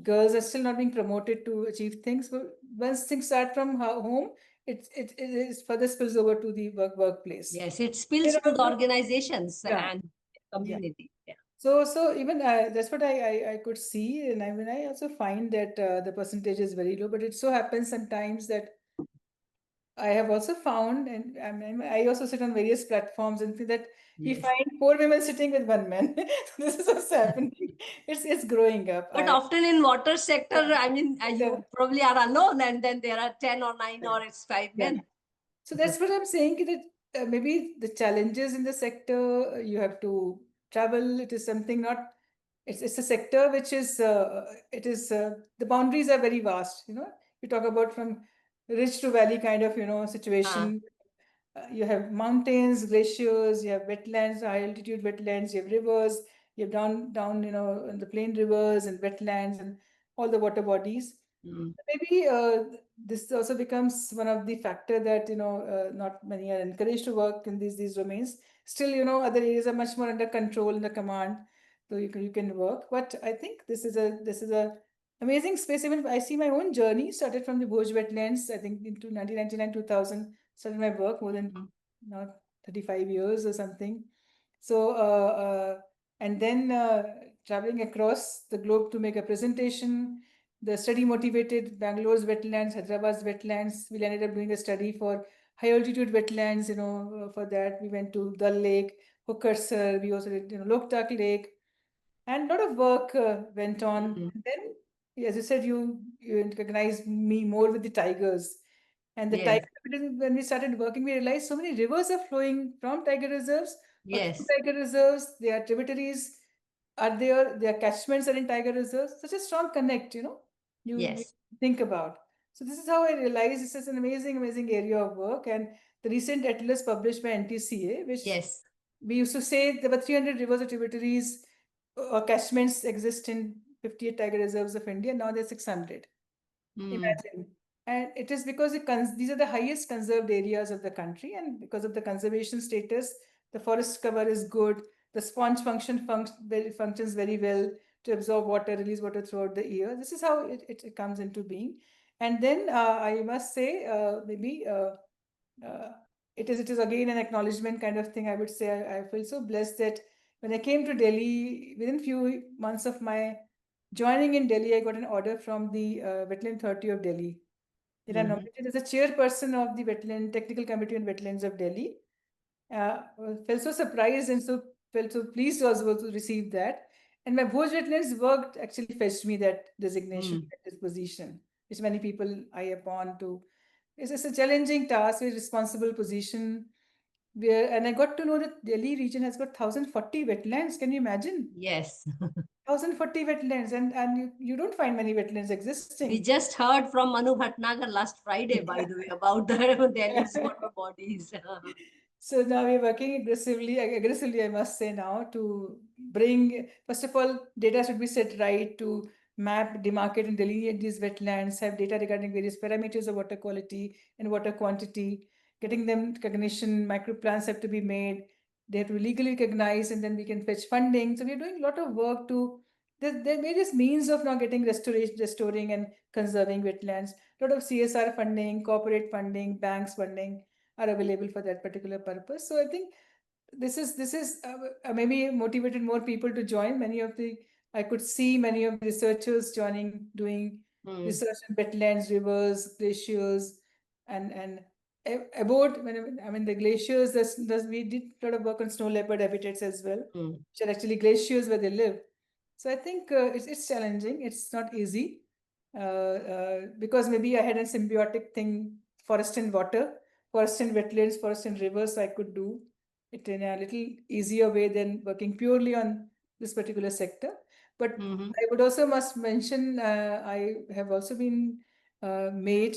girls are still not being promoted to achieve things. But once things start from home, it is further spills over to the workplace. Yes, it Here spills to the also, organizations yeah, and yeah. community. Yeah. So even that's what I could see, and I also find that the percentage is very low. But it so happens sometimes that I have also found, and I also sit on various platforms and see that we Yes. find four women sitting with one man. This is what's happening. It's growing up. But often in water sector, Yeah, I mean, yeah, you probably are alone, and then there are 10 or 9 or it's 5 yeah. men. So that's what I'm saying. That maybe the challenges in the sector, you have to travel. It is something not. It's a sector which is it is the boundaries are very vast. You talk about from rich to valley kind of Uh, situation. You have mountains, glaciers, you have wetlands, high altitude wetlands, you have rivers, you have down the plain rivers and wetlands and all the water bodies. mm, Maybe this also becomes one of the factor that not many are encouraged to work in these domains. Still, other areas are much more under control, under command, so you can work. But I think this is a amazing space. Even I see my own journey started from the Bhoj wetlands. I think into 1999 2000 started my work more than mm, now 35 years or something. So and then traveling across the globe to make a presentation. The study motivated Bangalore's wetlands, Hyderabad's wetlands. We ended up doing a study for high altitude wetlands. For that we went to Dal Lake, Hokersar. We also did Loktak Lake, and a lot of work went on. mm. And then, as you said, you recognized me more with the tigers. And the tiger, Yes, when we started working, we realized so many rivers are flowing from tiger reserves or through yes, tiger reserves. Their tributaries are there, their catchments are in tiger reserves. Such a strong connect, you yes, think about. So this is how I realized this is an amazing area of work. And the recent atlas published by NTCA, which yes. we used to say there were 300 rivers or tributaries or catchments exist in 58 tiger reserves of India. Now there's 600. Mm. Imagine. And it is because these are the highest conserved areas of the country, and because of the conservation status, the forest cover is good. The sponge functions very well to absorb water, release water throughout the year. This is how it comes into being. And then I must say, maybe uh, it is again an acknowledgement kind of thing. I would say I feel so blessed that when I came to Delhi, within few months of my joining in Delhi, I got an order from the Wetland Authority of Delhi. Then I'm Mm-hmm. nominated as a chairperson of the Wetland Technical Committee on Wetlands of Delhi. Felt so surprised and felt so pleased also to receive that. And my Bhoj Wetlands worked actually fetched me that designation, Mm. that position, which many people eye upon to. It's a challenging task, a responsible position. And I got to know that Delhi region has got 1,040 wetlands. Can you imagine? Yes. 1,040 wetlands, and you don't find many wetlands We existing. just heard from Manu Bhatnagar last Friday, by the way, about the Delhi's water bodies. So now we're working aggressively, I must say now, to bring, first of all, data should be set right to map, demarcate, and delineate these wetlands, have data regarding various parameters of water quality and water quantity, getting them recognition, micro plans have to be made, they have to be legally recognized, and then we can fetch funding. So we're doing a lot of work to, there are various means of now getting restoring and conserving wetlands, a lot of CSR funding, corporate funding, banks funding are available for that particular purpose. So I think this is maybe motivated more people to join. I could see many of the researchers joining, doing Mm, research on wetlands, rivers, glaciers, and about I mean the glaciers. We did a lot of work on snow leopard habitats as well, mm. which are actually glaciers where they live. So I think it's challenging. It's not easy because maybe I had a symbiotic thing, forest and water, forest and wetlands, forest and rivers. So I could do it in a little easier way than working purely on this particular sector. But Mm-hmm. I would also must mention I have also been made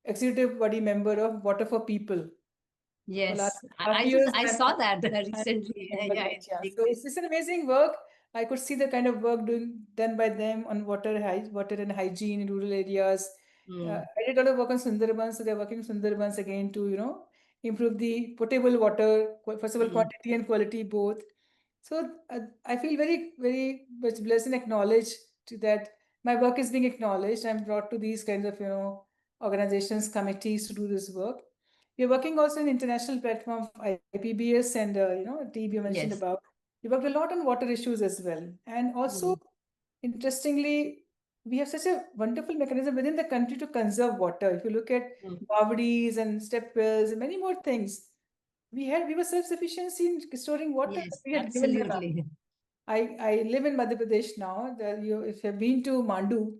executive body member of Water for People for last Yes, half years. I saw that I'm recently. member Yeah, that, in yeah. So LinkedIn. it's an amazing work. I could see the kind of work done by them on water and hygiene in rural areas. Mm, I did a lot of work on Sundarbans, so they're working Sundarbans again to improve the potable water, first of all mm. quantity and quality both. So I feel very very much blessed and acknowledged to that my work is being acknowledged. I'm brought to these kinds of organizations, committees to do this work. We're working also in international platform of IPBS and TB you mentioned Yes. about. We worked a lot on water issues as well. And also, Mm, interestingly, we have such a wonderful mechanism within the country to conserve water. If you look at mm. Bawdis and step wells and many more things, we were self-sufficiency in storing water. Yes, We had given them up. absolutely. I live in Madhya Pradesh now. If you've been to Mandu,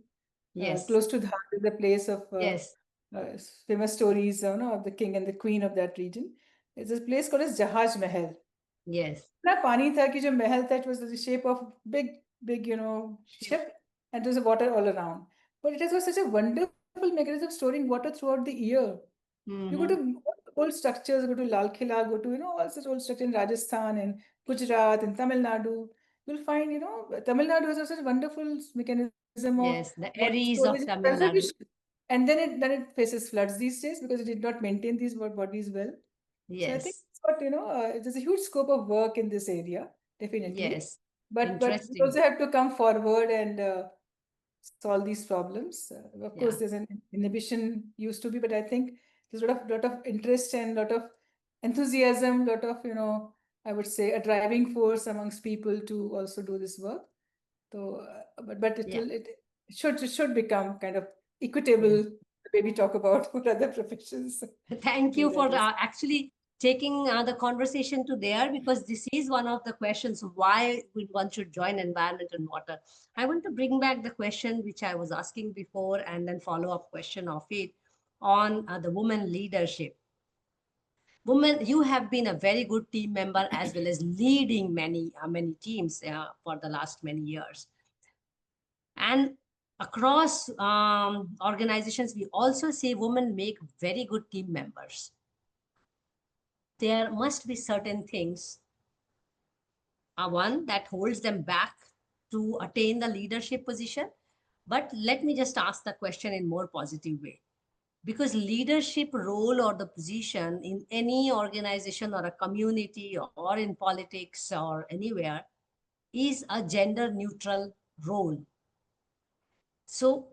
Yes, close to Dhar, is the place of yes, uh, famous stories of the king and the queen of that region. There's a place called as Jahaj Mahal. yes. इतना पानी था कि जो महल था, it was the shape of big Ship. ship, and there's water all around. But it has got such a wonderful mechanism of storing water throughout the year. You go Mm-hmm. to old structures, go to Lal Killa, go to all such old structures in Rajasthan and Gujarat and Tamil Nadu. You'll find Tamil Nadu has such a wonderful mechanism of Yes, the water Aries storage of and Tamil conservation. Nadu. And then it faces floods these days because it did not maintain these bodies well. So I think Yes, it's what there's a huge scope of work in this area, definitely. yes. But we Interesting. also have to come forward and solve these problems. Of course, Yeah, there's an inhibition used to be, but I think there's a lot of interest and a lot of enthusiasm, lot of I would say a driving force amongst people to also do this work. So, but yeah, it should become kind of yeah. equitable the way we talk about what other professions Thank do you that for as. actually taking the conversation to there, because this is one of the questions why one should join environment and water. I want to bring back the question which I was asking before and then follow up question of it on the woman leadership. Women, you have been a very good team member as well as leading many teams for the last many years. And across organizations, we also see women make very good team members. There must be certain things, one that holds them back to attain the leadership position. But let me just ask the question in more positive way, because leadership role or the position in any organization or a community or in politics or anywhere is a gender neutral role. So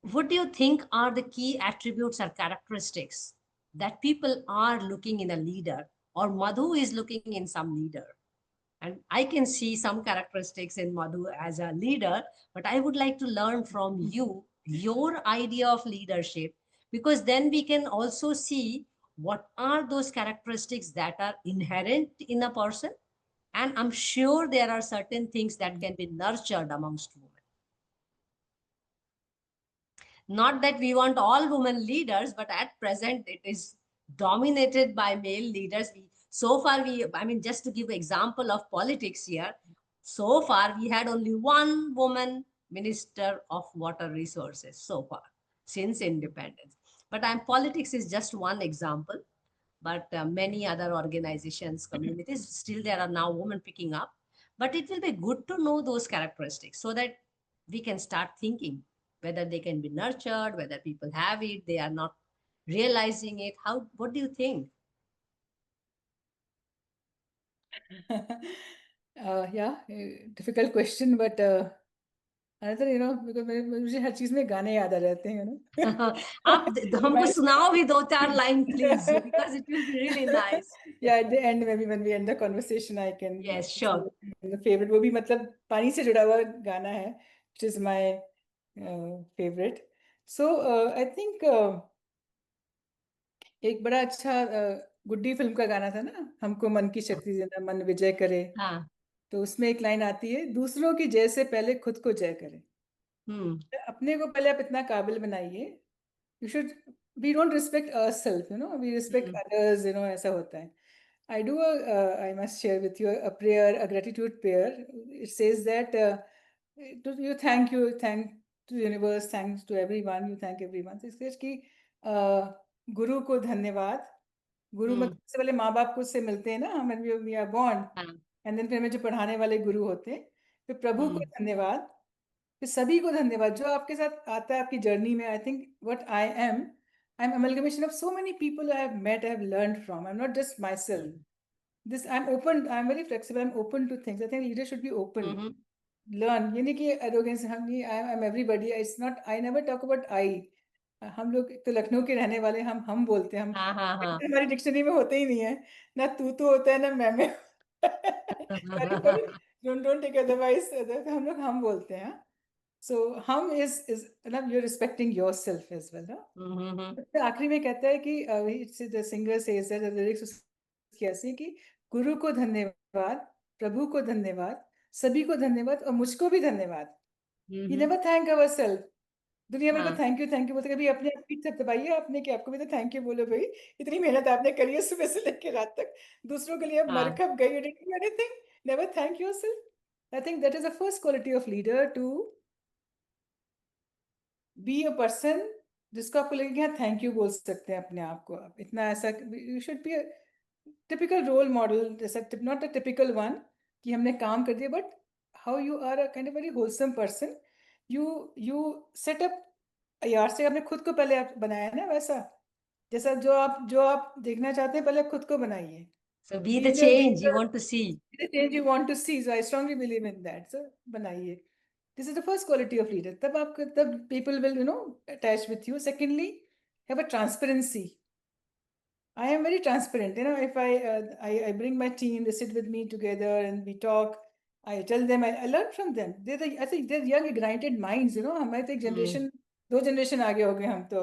what do you think are the key attributes or characteristics that people are looking in a leader, or Madhu is looking in some leader? And I can see some characteristics in Madhu as a leader, but I would like to learn from you your idea of leadership, because then we can also see what are those characteristics that are inherent in a person. And I'm sure there are certain things that can be nurtured amongst women. Not that we want all women leaders, but at present it is dominated by male leaders. So far, I mean, just to give example of politics here, so far we had only one woman minister of water resources so far since independence. But politics is just one example. But many other organizations, communities, still there are now women picking up. But it will be good to know those characteristics so that we can start thinking whether they can be nurtured, whether people have it, they are not realizing it. How, what do you think? Yeah, difficult question, but another, because मुझे हर चीज में गाने याद आ जाते हैं, आप हमको Reminds me सुनाओ भी दो चार of- line please, because it will be really nice. Yeah, at the end, maybe when we end the conversation, I can Yes, say sure. the favorite. वो भी मतलब पानी से जुड़ा हुआ गाना है, which is my favorite. So I think एक बड़ा अच्छा गुड्डी फिल्म का गाना था ना, हमको मन की शक्ति देना, मन विजय करे। हाँ. तो उसमें एक लाइन आती है, दूसरों की जय से पहले खुद को जय करें। हम्म. अपने को पहले आप इतना काबिल बनाइए। You should we don't respect ourselves, we respect hmm. Others, ऐसा होता है। I do I must share with you a prayer, a gratitude prayer. It says that thank to the universe, thanks to everyone, you thank everyone. So it says कि गुरु को धन्यवाद। गुरु मतलब सबसे पहले माँ बाप को से मिलते हैं ना, हमें वी आर बॉर्न, हाँ. एंड देन फिर हमें जो पढ़ाने वाले गुरु होते हैं, फिर प्रभु को हम्म. धन्यवाद, फिर सभी को धन्यवाद जो आपके साथ आता है आपकी जर्नी में। I think what I am amalgamation of so many people I have met, I have learned from. I am not just myself. This I'm open, I'm very flexible, I'm open to things. I think leaders should be open, hmm. learn। ये नहीं कि arrogance, हम नहीं, I'm everybody, it's not, I never talk about I। हम लोग तो लखनऊ के रहने वाले, हम बोलते हैं, हम हाँ, हाँ, हाँ. हमारी डिक्शनरी में होते ही नहीं है ना, तू तो होता है ना मैं very very, don't take otherwise, हम लोग हम बोलते हैं। सो हम इज मतलब you respecting yourself as well ना। हम्म. तो आखिरी में कहता है कि the singer says that, lyrics कैसे कि गुरु को धन्यवाद, प्रभु को धन्यवाद, सभी को धन्यवाद और मुझको भी धन्यवाद। We never thank our self. दुनिया मेरे को हाँ. थैंक यू बोलते, कभी अपने आप पीठ थपथपाइए आपने कि आपको भी तो थैंक यू बोलो भाई, इतनी मेहनत आपने करी है सुबह से लेकर रात तक, दूसरों के लिए आप मर हाँ. खप गई, anything, never thank yourself. I think that is the first quality of leader, to be a person जिसको आपको लगे कि हाँ थैंक यू बोल सकते हैं अपने आप को। आप इतना ऐसा, you should be typical role model, जैसा नॉट अ टिपिकल वन कि हमने काम कर दिया, but how you are a kind of very wholesome person. You set up, यार से आपने खुद को पहले आप बनाया ना वैसा, जैसा जो आप देखना चाहते हैं पहले खुद को बनाइए। So be be the change you want to see. the change you want to see. So I strongly believe in that. So बनाइए, this is the first quality of leader, तब people will attach with you. Secondly, have a transparency. I am very transparent. If I bring my team, they sit with me together and we talk. I tell them, I learn from them. I think they're young, ignited minds. हमारे तो एक generation, दो generation आगे हो गए हम तो.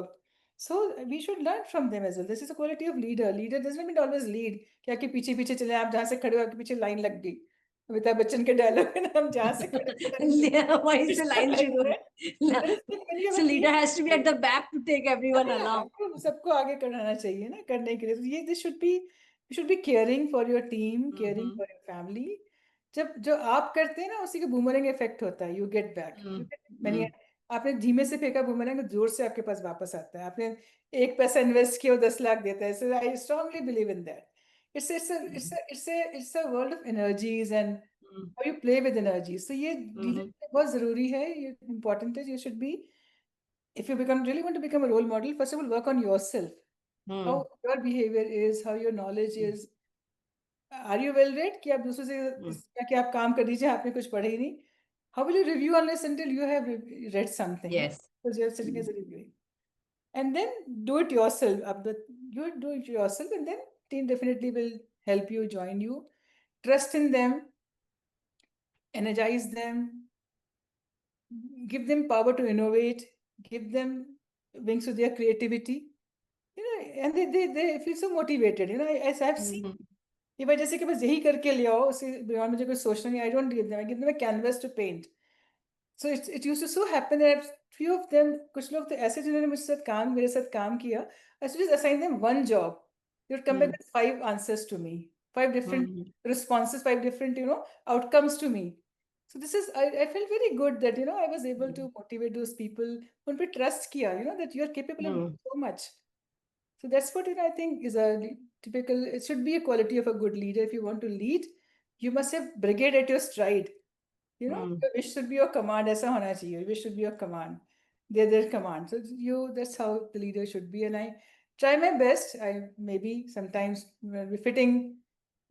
So we should learn from them as well. This is a quality of leader. Leader doesn't mean always lead. कि आपके पीछे पीछे चले, आप जहाँ से खड़े हो आपके पीछे लाइन लग गई। अमिताभ बच्चन के डायलॉग है ना, हम जहाँ से खड़े वहीं से लाइन शुरू है. So leader has to be at the back to take everyone along. आपको सबको आगे करना चाहिए ना, करने के लिए। तो ये this should be caring for your team, caring for your family. जब जो आप करते हैं ना उसी का बूमरैंग इफेक्ट होता है, यू गेट बैक। मैंने आपने धीमे से फेंका बूमरैंग, जोर से आपके पास वापस आता है। आपने 1 पैसा इन्वेस्ट किया, 10 लाख देता है। So I strongly believe in that. It's a world of energies and how you play with energy. So ये leadership बहुत जरूरी है, ये important है. You should be, if you really want to become a role model, first of all work on yourself. How your behavior is, how your knowledge is. Are you well read कि आप दूसरों से कि आप काम कर दीजिए, आपने कुछ पढ़ा ही नहीं. How will you review unless until you have read something? Yes. Because you are sitting as a reviewing. And then do it yourself. You do it yourself, and then team definitely will help you, join you. Trust in them, energize them, give them power to innovate, give them wings to their creativity. And they feel so motivated. As I've seen, if I just say कि बस यही करके ले आओ, उससे beyond मुझे कुछ सोचना नहीं, I don't give them. I give them a canvas to paint. So it used to so happen that few of them, कुछ लोग तो ऐसे जिन्होंने मेरे साथ काम किया, I used to just assign them one job. They would come back with 5 answers to me, 5 different responses, 5 different outcomes to me. So this is I felt very good that I was able to motivate those people. उन पे trust किया, that you are capable of doing so much. So that's what I think is a typical. It should be a quality of a good leader. If you want to lead, you must have brigade at your stride. Your wish should be your command. ऐसा होना चाहिए. Your wish should be your command. They're their command. So that's how the leader should be. And I try my best. I maybe sometimes befitting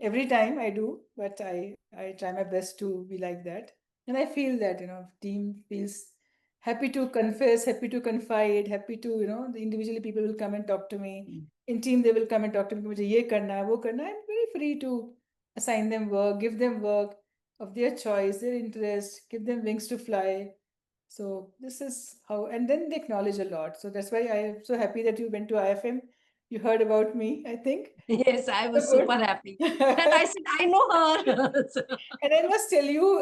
every time I do, but I try my best to be like that. And I feel that team feels happy to confess, happy to confide, happy to the individually people will come and talk to me. In team they will come and talk to me. मुझे ये करना है, वो करना है. I'm very free to assign them work, give them work of their choice, their interest, give them wings to fly. So this is how, and then they acknowledge a lot. So that's why I am so happy that you went to IIFM. You heard about me, I think. Yes, I was So super happy. And I said, I know her. And I must tell you,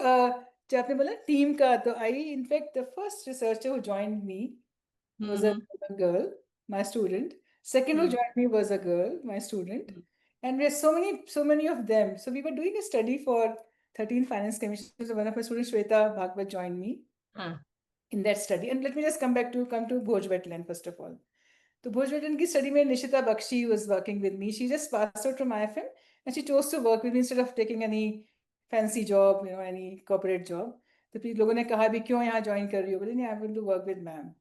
जो आपने बोला team का, तो in fact, the first researcher who joined me was a girl, my student. Second who joined me was a girl, my student. And we are so many of them. So we were doing a study for 13 finance commissions. So one of my students, Shweta Bhagwat, joined me in that study. And let me just come to Bhoj Wetland first of all. So Bhoj Wetland की study में Nishita Bakshi was working with me. She just passed out from IIFM and she chose to work with me instead of taking any fancy job, any corporate job. तो फिर लोगों ने कहा भी क्यों यहाँ join कर रही हो? बोले नहीं, I'm going to work with ma'am.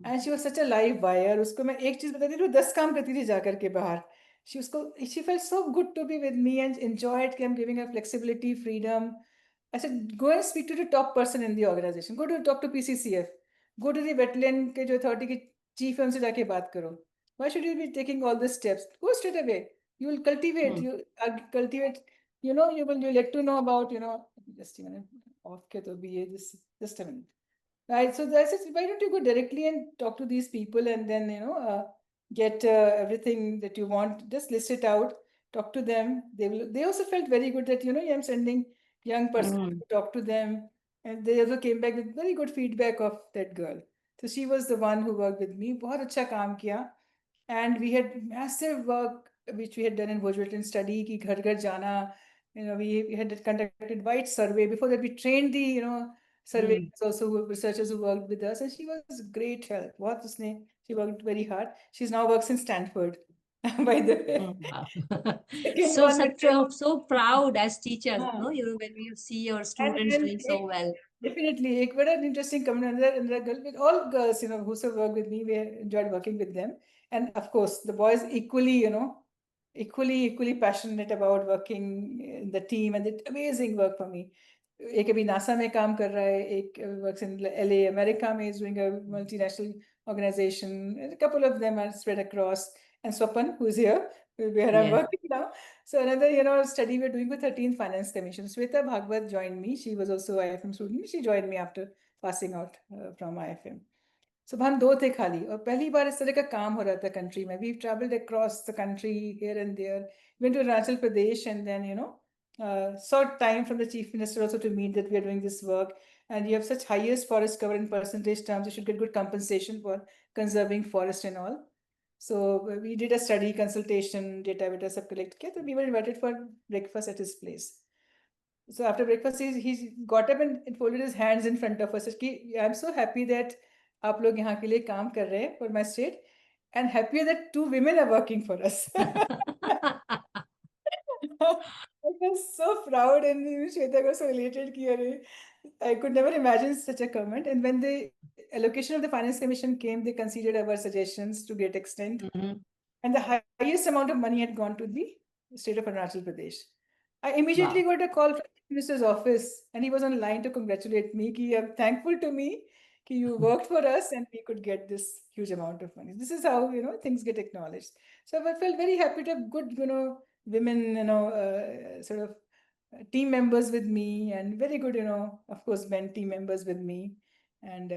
And she was such a live wire. उसको मैं एक चीज बताती थी, वो 10 काम करती थी जाकर के बाहर. She felt so good to be with me and enjoyed. I'm giving her flexibility, freedom. I said, go and speak to the top person in the organization. Go to talk to PCCF. Go to the wetland के जो authority के chief है उनसे जाके बात करो. Why should you be taking all these steps? Go straight away. You will cultivate. You cultivate. You will let to know about. Just a minute. Off के तो भी ये just a minute. Right. So that's it. Why don't you go directly and talk to these people and then, get everything that you want, just list it out, talk to them. They also felt very good that, I'm sending young person to talk to them. And they also came back with very good feedback of that girl. So she was the one who worked with me. बहुत अच्छा काम किया. And we had massive work which we had done in Bhojwetland study ki ghar ghar jana. We had conducted wide survey. Before that, we trained the surveyors also, researchers who worked with us, and she was great help. She worked very hard. She's now works in Stanford, by the way. Wow. Second So one such so proud as teachers, हाँ. when we see your And students doing so well. Definitely, एक बड़ा interesting comment. Another girl, with all girls, who have worked with me, we enjoyed working with them. And of course, the boys equally passionate about working in the team, and did amazing work for me. एक अभी NASA में काम कर रहा है, एक works in LA, America में is doing a multinational organization. A couple of them are spread across. And Swapan, who's here, where I'm working now. So another, study we're doing with 13th Finance Commission. Sweta Bhagwat joined me. She was also IIFM student. She joined me after passing out from IIFM. So हम दो थे खाली, और पहली बार इस तरह का काम हो रहा था country में. We've traveled across the country here and there. Went to Arunachal Pradesh and then sought time from the chief minister also to meet that we are doing this work. And you have such highest forest cover in percentage terms, you should get good compensation for conserving forest and all. So we did a study, consultation, data sab collect kiya. So we were invited for breakfast at his place. So after breakfast, he got up and folded his hands in front of us. Said, I'm so happy that आप लोग यहाँ के लिए काम कर रहे हैं for my state, and happier that 2 women are working for us. was so proud, and Shweta got so elated. I could never imagine such a comment. And when the allocation of the Finance Commission came, they considered our suggestions to great extent. Mhm. And the highest amount of money had gone to the state of Arunachal Pradesh. I immediately Wow. got a call from the minister's office, and he was online to congratulate me. Ki, thankful to me that you worked for us and we could get this huge amount of money. This is how things get acknowledged. So I felt very happy to have good women, sort of team members with me, and very good, of course, men team members with me, and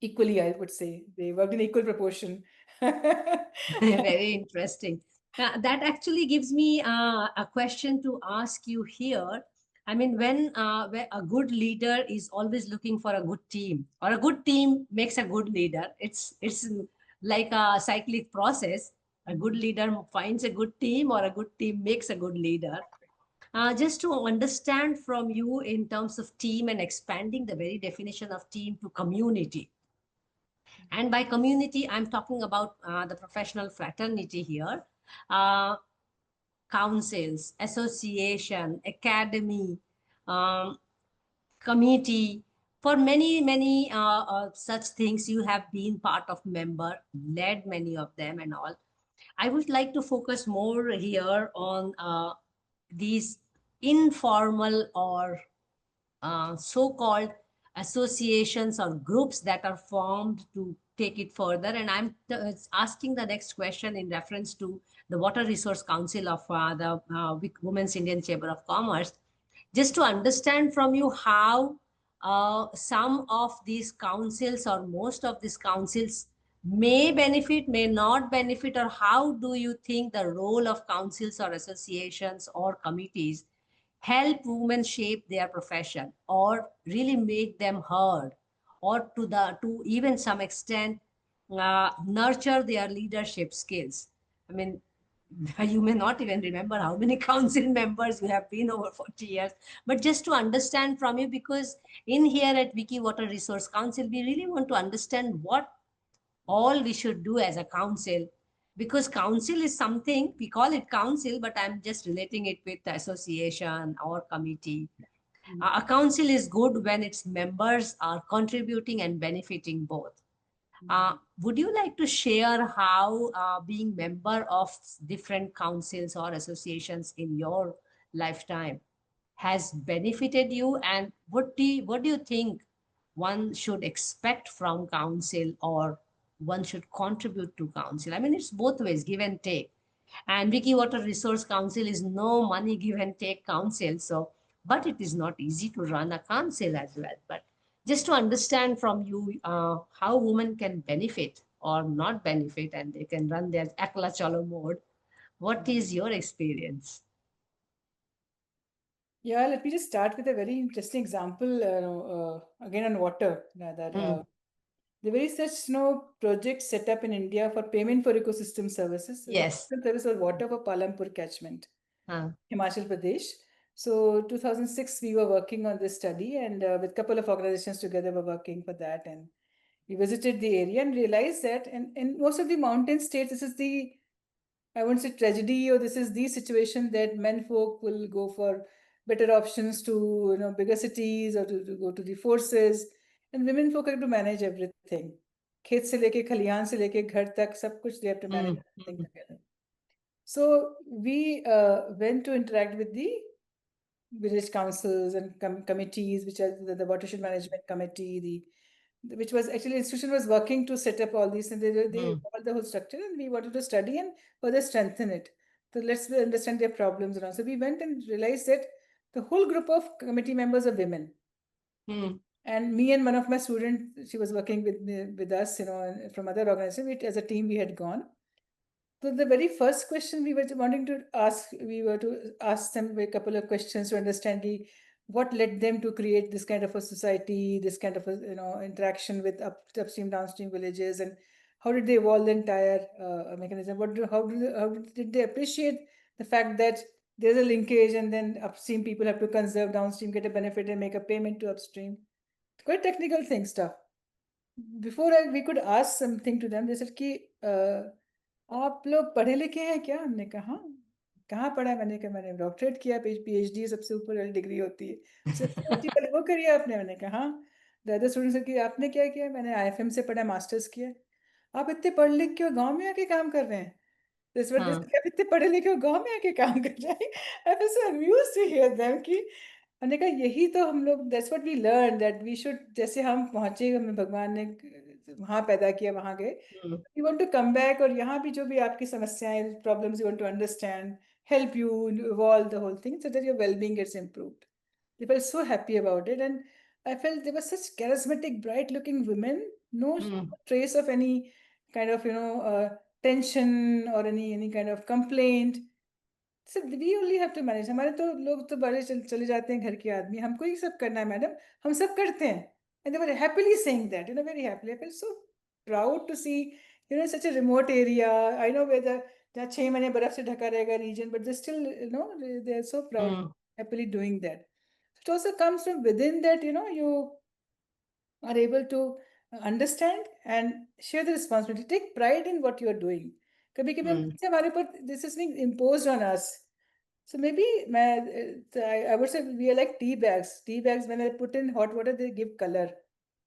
equally, I would say they worked in equal proportion. Very interesting. That actually gives me a question to ask you here. I mean, when a good leader is always looking for a good team, or a good team makes a good leader. It's like a cyclic process. A good leader finds a good team, or a good team makes a good leader. Just to understand from you in terms of team and expanding the very definition of team to community. And by community, I'm talking about the professional fraternity here. Uh, Councils, association, academy, um, committee. For many such things, you have been part of member, led many of them and all. I would like to focus more here on these informal or so-called associations or groups that are formed to take it further. And I'm asking the next question in reference to the Water Resource Council of the Women's Indian Chamber of Commerce, just to understand from you how some of these councils or most of these councils may benefit, may not benefit, or how do you think the role of councils or associations or committees help women shape their profession, or really make them heard, or to even some extent nurture their leadership skills? I mean, you may not even remember how many council members you have been over 40 years, but just to understand from you, because in here at Wiki Water Resource Council, we really want to understand what all we should do as a council, because council is something we call it council, but I'm just relating it with the association or committee. A council is good when its members are contributing and benefiting both. Would you like to share how being member of different councils or associations in your lifetime has benefited you, and what do you think one should expect from council, or one should contribute to council? I mean, it's both ways, give and take. And Wiki Water Resource Council is no money give and take council, so but it is not easy to run a council as well. But just to understand from you how women can benefit or not benefit, and they can run their akla chalo mode. What is your experience? Yeah, let me just start with a very interesting example, again on water. That Mm. the very such projects set up in India for payment for ecosystem services. The Yes. ecosystem service was water for Palampur catchment, Uh, Himachal Pradesh. So 2006, we were working on this study, and with a couple of organizations together, were working for that. And we visited the area and realized that in most of the mountain states, this is the, I won't say tragedy, or this is the situation that men folk will go for better options to bigger cities, or to go to the forces, and women folk have to manage everything. खेत से लेके खलिहान से लेके घर तक सब कुछ they have to manage mm, everything mm, together. So we went to interact with the village councils and committees, which are the watershed management committee, which was actually institution was working to set up all these, and they mm, all the whole structure, and we wanted to study and further strengthen it. So let's understand their problems and all. So we went and realized that the whole group of committee members are women. mm, And me and one of my students, she was working with us, from other organizations. As a team, we had gone. So the very first question we were to ask them a couple of questions to understand what led them to create this kind of a society, this kind of a interaction with upstream, downstream villages, and how did they evolve the entire mechanism? How did they appreciate the fact that there's a linkage, and then upstream people have to conserve, downstream get a benefit and make a payment to upstream? Quite technical thing stuff. Before we could ask something to them, they said कि आप लोग पढ़े लिखे हैं क्या? हमने कहा हाँ. कहाँ पढ़ा है? मैंने कहा मैंने डॉक्टरेट किया, PhD सबसे ऊपर वाली डिग्री होती है। सबसे ऊंची वाली वो करी आपने? मैंने कहा हाँ। द अदर स्टूडेंट्स की आपने क्या किया? मैंने IIFM से पढ़ा, मास्टर्स किया। आप इतने पढ़ लिख के गांव में आके काम कर रहे हैं? दिस व्हाट दिस, हाँ। आप इतने पढ़े लिखे हो गांव में आके काम कर रहे हैं? I was so amused to hear them कि मैंने कहा यही तो हम लोग, that's what we learn, that we should, जैसे हम पहुंचे, हमें भगवान ने वहां पैदा किया, वहां गए, hmm, you want to come back, और यहाँ भी जो भी आपकी समस्याएं, problems, you want to understand, help you evolve the whole thing so that your well-being gets improved. They were so happy about it, and I felt they were such charismatic, bright-looking women. No hmm, trace of any kind of tension or any kind of complaint. So we only have to manage. हमारे तो लोग तो बड़े चले जाते हैं घर के आदमी, हमको ही सब करना है मैडम, हम सब करते हैं. And they were happily saying that, very happily. I felt so proud to see, such a remote area. I know where the जहाँ 6 महीने बर्फ से ढका रहेगा region, but they still, they are so proud, hmm, happily doing that. It also comes from within that, you are able to understand and share the responsibility. Take pride in what you are doing. कभी कभी हम हम्म, हमारे ऊपर this is being imposed on us. So maybe I would say we are like tea bags. Tea bags, when I put in hot water, they give color.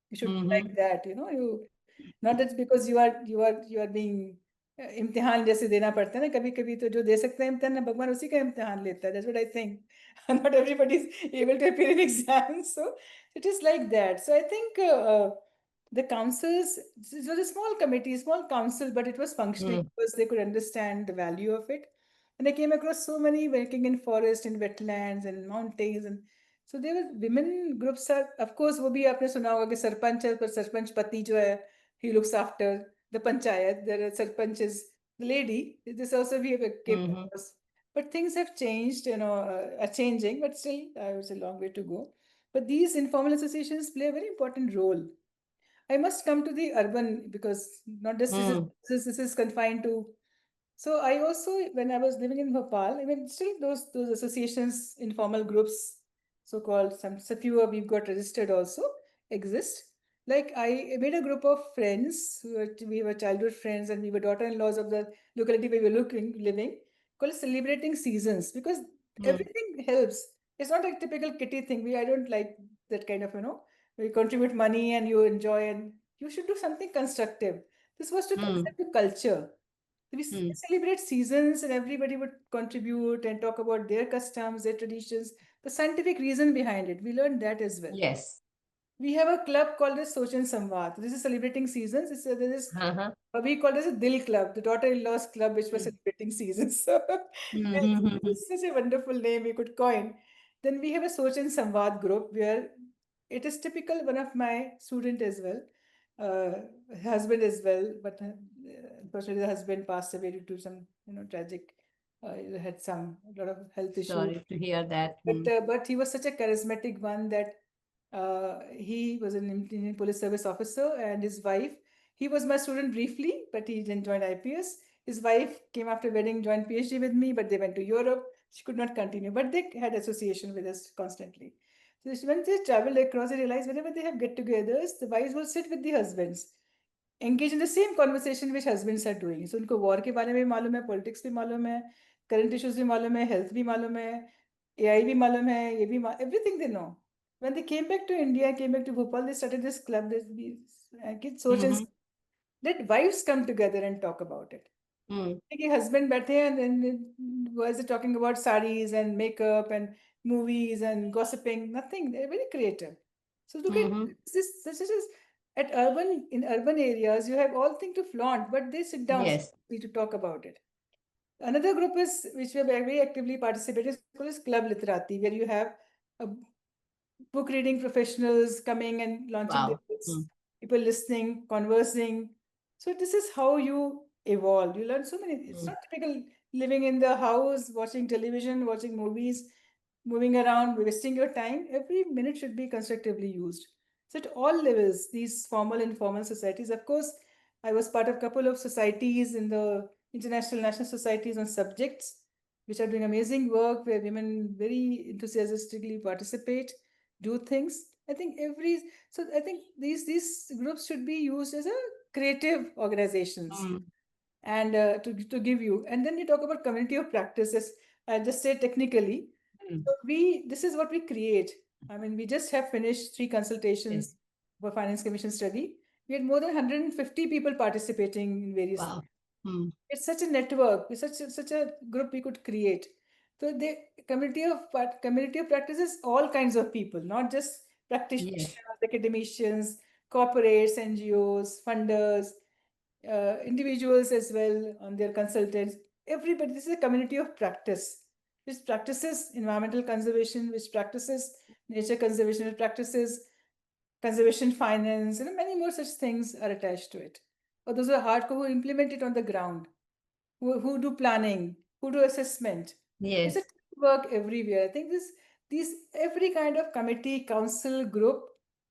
You should be hmm, like that, you not that because you are being इम्तिहान जैसे देना पड़ता है ना कभी कभी, तो जो दे सकते हैं इम्तिहान ना, भगवान उसी का इम्तिहान लेता है. That's what I think. Not everybody is able to appear in exams, so it is like that. So I think the councils, it was a small committee, small council, but it was functioning hmm, because they could understand the value of it. And I came across so many working in forest, in wetlands, and mountains, and so there were women groups. Are of course वो भी आपने सुना होगा कि सरपंच है, पर सरपंच पति जो है, he looks after the panchayat. The sarpanch is the lady. This also we have came hmm, across. But things have changed, are changing, but still, I would say a long way to go. But these informal associations play a very important role. I must come to the urban because not just hmm, this is confined to. So I also, when I was living in Bhopal, I mean, still those associations, informal groups, so-called, some fewer we've got registered also exist. Like I made a group of friends we were childhood friends, and we were daughter-in-laws of the locality where we were living, called celebrating seasons, because hmm, everything helps. It's not a typical kitty thing. I don't like that kind of, where you contribute money and you enjoy, and you should do something constructive. This was to hmm, concept to culture. We hmm, celebrate seasons, and everybody would contribute and talk about their customs, their traditions, the scientific reason behind it. We learned that as well. yes. We have a club called the Sochan Samvad. This is celebrating seasons. There is हाँ, हाँ, we call this a Dil Club, the daughter-in-law's club, which was hmm, celebrating seasons. So yes, this is such a wonderful name we could coin. Then we have a Sochan Samvad group where it is typical. One of my student as well, husband as well, but unfortunately the husband passed away due to some tragic. He had some a lot of health issues, Sorry to hear that. but he was such a charismatic one that he was an Indian police service officer, and his wife, he was my student briefly, but he didn't join IPS. His wife came after wedding, joined PhD with me, but they went to Europe. She could not continue, but they had association with us constantly. So when they traveled across, they realized whenever they have get-togethers, the wives will sit with the husbands, engage in the same conversation which husbands are doing. So उनको war के बारे में भी मालूम है, politics भी मालूम है, current issues भी मालूम है, health भी मालूम है, AI भी मालूम है, ये भी everything they know. When they came back to India, came back to Bhopal, they started this club. Kids सोच and hmm, let wives come together and talk about it. हम्म, कि husband बैठे हैं and then was talking about saris and makeup and movies and gossiping. Nothing. They're very creative. So look at hmm, this. Such as at urban areas, you have all things to flaunt, but they sit down yes. to talk about it. Another group is which we have very actively participated is called as Club Literati, where you have a book reading professionals coming and launching their Wow. books, people listening, conversing. So this is how you evolve. You learn so many. It's Mm, not typical living in the house, watching television, watching movies, moving around, wasting your time. Every minute should be constructively used. So at all levels, these formal and informal societies. Of course, I was part of a couple of societies in the international national societies on subjects which are doing amazing work where women very enthusiastically participate, do things. I think these groups should be used as a creative organizations mm, and to give you. And then you talk about community of practices. I'll just say technically. Mm. So this is what we create. I mean, we just have finished 3 consultations Yes. for Finance Commission study. We had more than 150 people participating in various. Wow. Mm. It's such a network. It's such a group we could create. So the community of practice is all kinds of people, not just practitioners, Yes. academicians, corporates, NGOs, funders, individuals as well on their consultants. Everybody. This is a community of practice, which practices environmental conservation, which practices nature conservation, which practices conservation finance, many more such things are attached to it. Or those who are hardcore who implement it on the ground, who do planning, who do assessment. It's a Yes. work everywhere. I think these every kind of committee, council, group,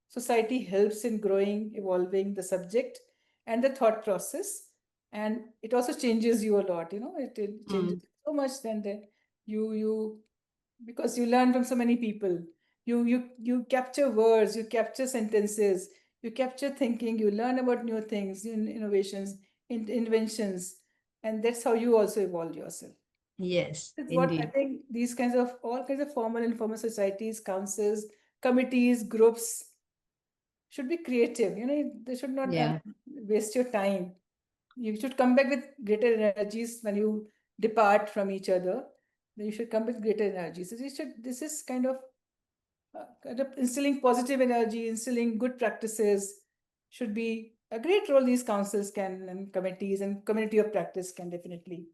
society helps in growing, evolving the subject and the thought process. And it also changes you a lot, it changes Mm. so much then that you because you learn from so many people. You capture words, you capture sentences, you capture thinking, you learn about new things, innovations, inventions, and that's how you also evolve yourself. Yes, It's what I indeed. think these kinds of all kinds of formal and informal societies, councils, committees, groups should be creative. They should not Yeah. waste your time. You should come back with greater energies when you depart from each other. Then you should come with greater energies. So this is kind of instilling positive energy, instilling good practices should be a great role these councils can and committees and community of practice can definitely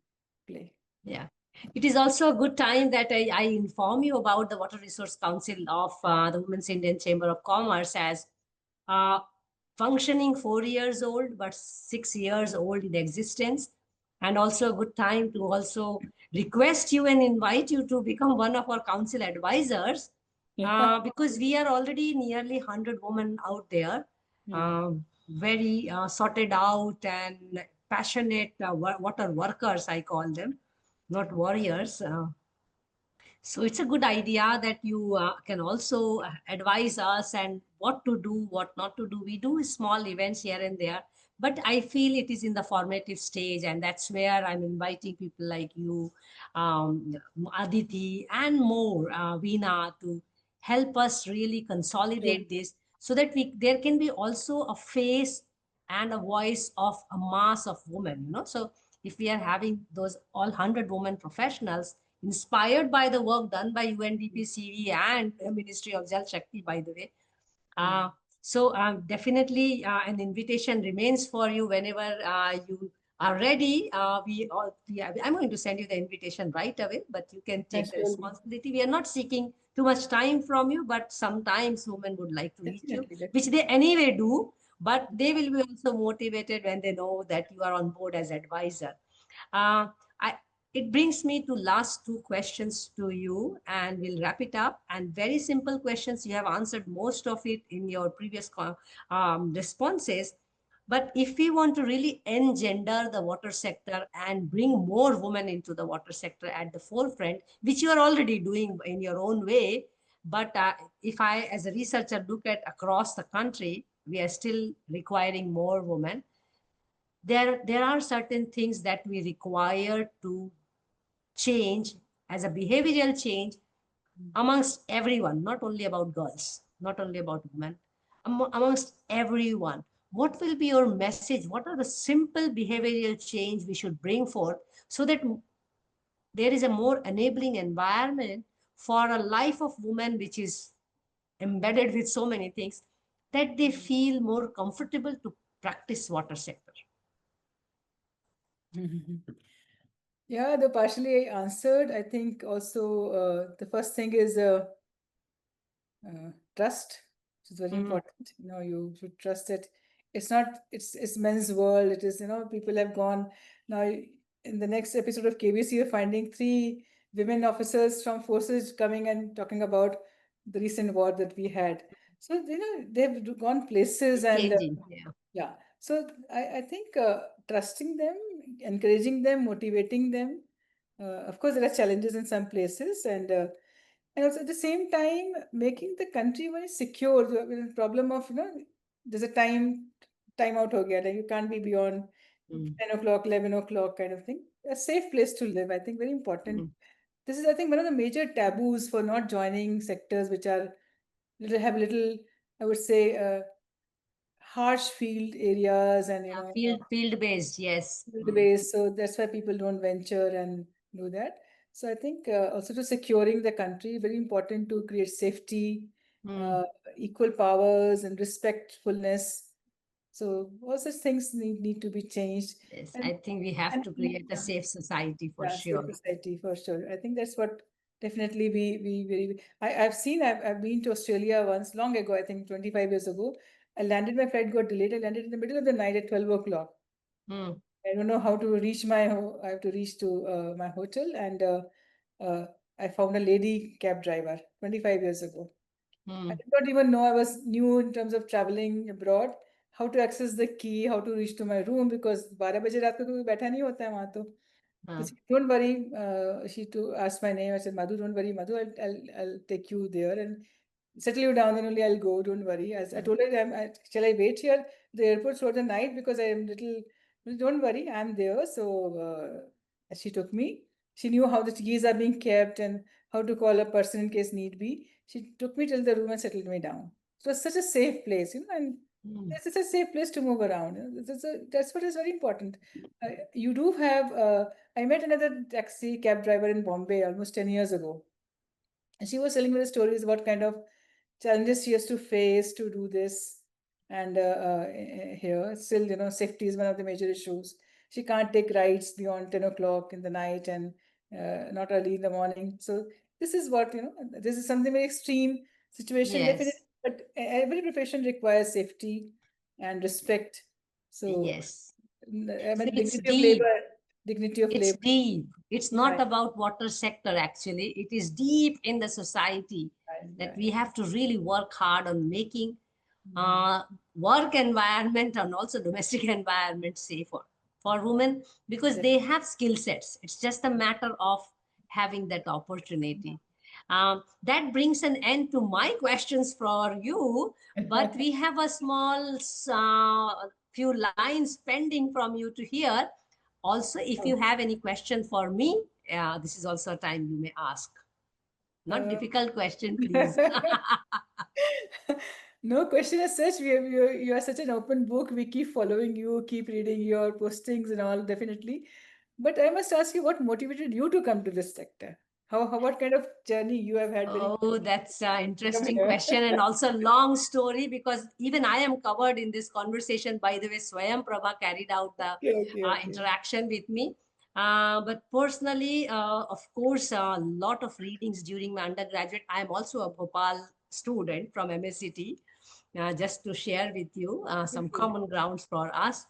play. Yeah. It is also a good time that I inform you about the Water Resource Council of the Women's Indian Chamber of Commerce as uh, functioning 4 years old, but 6 years old in existence. And also a good time to also request you and invite you to become one of our council advisors Yeah. because we are already nearly 100 women out there, Hmm. very sorted out and passionate water workers, I call them, not warriors. So it's a good idea that you can also advise us and what to do, what not to do. We do small events here and there, but I feel it is in the formative stage, and that's where I'm inviting people like you, Aditi, and more, Veena, to help us really Sure. consolidate this so that there can be also a face and a voice of a mass of women. So if we are having those all 100 women professionals inspired by the work done by UNDP and Ministry of Jal Shakti, by the way. Hmm. Uh, definitely an invitation remains for you whenever you are ready. I'm going to send you the invitation right away, but you can Yeah, take the surely. responsibility. We are not seeking too much time from you, but sometimes women would like to reach you, Definitely, which definitely. they anyway do, but they will be also motivated when they know that you are on board as advisor. Uh, I, it brings me to last two questions to you, and we'll wrap it up. And very simple questions. You have answered most of it in your previous responses. But if we want to really engender the water sector and bring more women into the water sector at the forefront, which you are already doing in your own way, but if I, as a researcher, look at across the country, we are still requiring more women. There are certain things that we require to change as a behavioral change amongst everyone, not only about girls, not only about women, amongst everyone. What will be your message? What are the simple behavioral change we should bring forth so that there is a more enabling environment for a life of women which is embedded with so many things that they feel more comfortable to practice water sector? Yeah, the partially I answered. I think also the first thing is trust, which is very Mm, important. You should trust it. It's not. It's men's world. It is. People have gone now. In the next episode of KBC, you're finding 3 women officers from forces coming and talking about the recent war that we had. So they've gone places it's and changing. Yeah. yeah. So I think trusting them, encouraging them, motivating them. Of course, there are challenges in some places, and also at the same time making the country very secure. The problem of there's a time out ho gaya, like you can't be beyond Mm, 10 o'clock, 11 o'clock kind of thing. A safe place to live, I think, very important. mm, this is, I think, one of the major taboos for not joining sectors which are have little, I would say, harsh field areas and Field based, yes. field based. So that's why people don't venture and do that. So I think also to securing the country, very important to create safety, Mm. uh, equal powers, and respectfulness. So all such things need to be changed. Yes, And I think we have and to create a safe society for yeah, safe sure. society for sure. I think that's what definitely we very. I've seen. I've been to Australia once long ago. I think 25 years ago. I landed. My flight got delayed. I landed in the middle of the night at 12 o'clock. Mm. I don't know how to reach my. I have to reach to my hotel, and uh, I found a lady cab driver 25 years ago. I Mm. did not even know I was new in terms of traveling abroad. How to access the key, how to reach to my room because 12 बजे रात को कोई बैठा नहीं होता है वहाँ तो. So Uh, she, don't worry. She to asked my name. I said, Madhu, don't worry, Madhu. I'll take you there and settle you down. Then only I'll go. Don't worry. As I told her, shall I wait here at the airport for the night because I am little. Well, don't worry, I'm there. So she took me. She knew how the keys are being kept and how to call a person in case need be. She took me till the room and settled me down. So it was such a safe place, and mm. this is a safe place to move around. That's what is very important. You do have. I met another taxi cab driver in Bombay almost 10 years ago. And she was telling me the stories about kind of challenges she has to face to do this. And here, still, safety is one of the major issues. She can't take rides beyond 10 o'clock in the night and not early in the morning. So this is what, this is something very extreme situation, definitely. Yes, But every profession requires safety and respect. So, yes. I See, mean, it's dignity of deep. labor, dignity of It's labor. deep. It's Yeah, not about water sector actually. It is deep in the society that yeah, we have to really work hard on making yeah. uh, work environment and also domestic environment safer for women because Yeah. they have skill sets. It's just a matter of having that opportunity. That brings an end to my questions for you, but we have a small few lines pending from you to hear. Also, if you Oh. have any question for me, this is also a time you may ask. Not Uh, difficult question, please. no question as such. You are such an open book. We keep following you, keep reading your postings and all, definitely. But I must ask you, what motivated you to come to this sector? What kind of journey you have had very Oh, that's an come interesting here? question and also a long story because even I am covered in this conversation. By the way, Swayam Prabha carried out the Okay, okay, okay. interaction with me. But personally, of course, a lot of readings during my undergraduate. I am also a Bhopal student from MSCT, just to share with you some Okay. common grounds for us.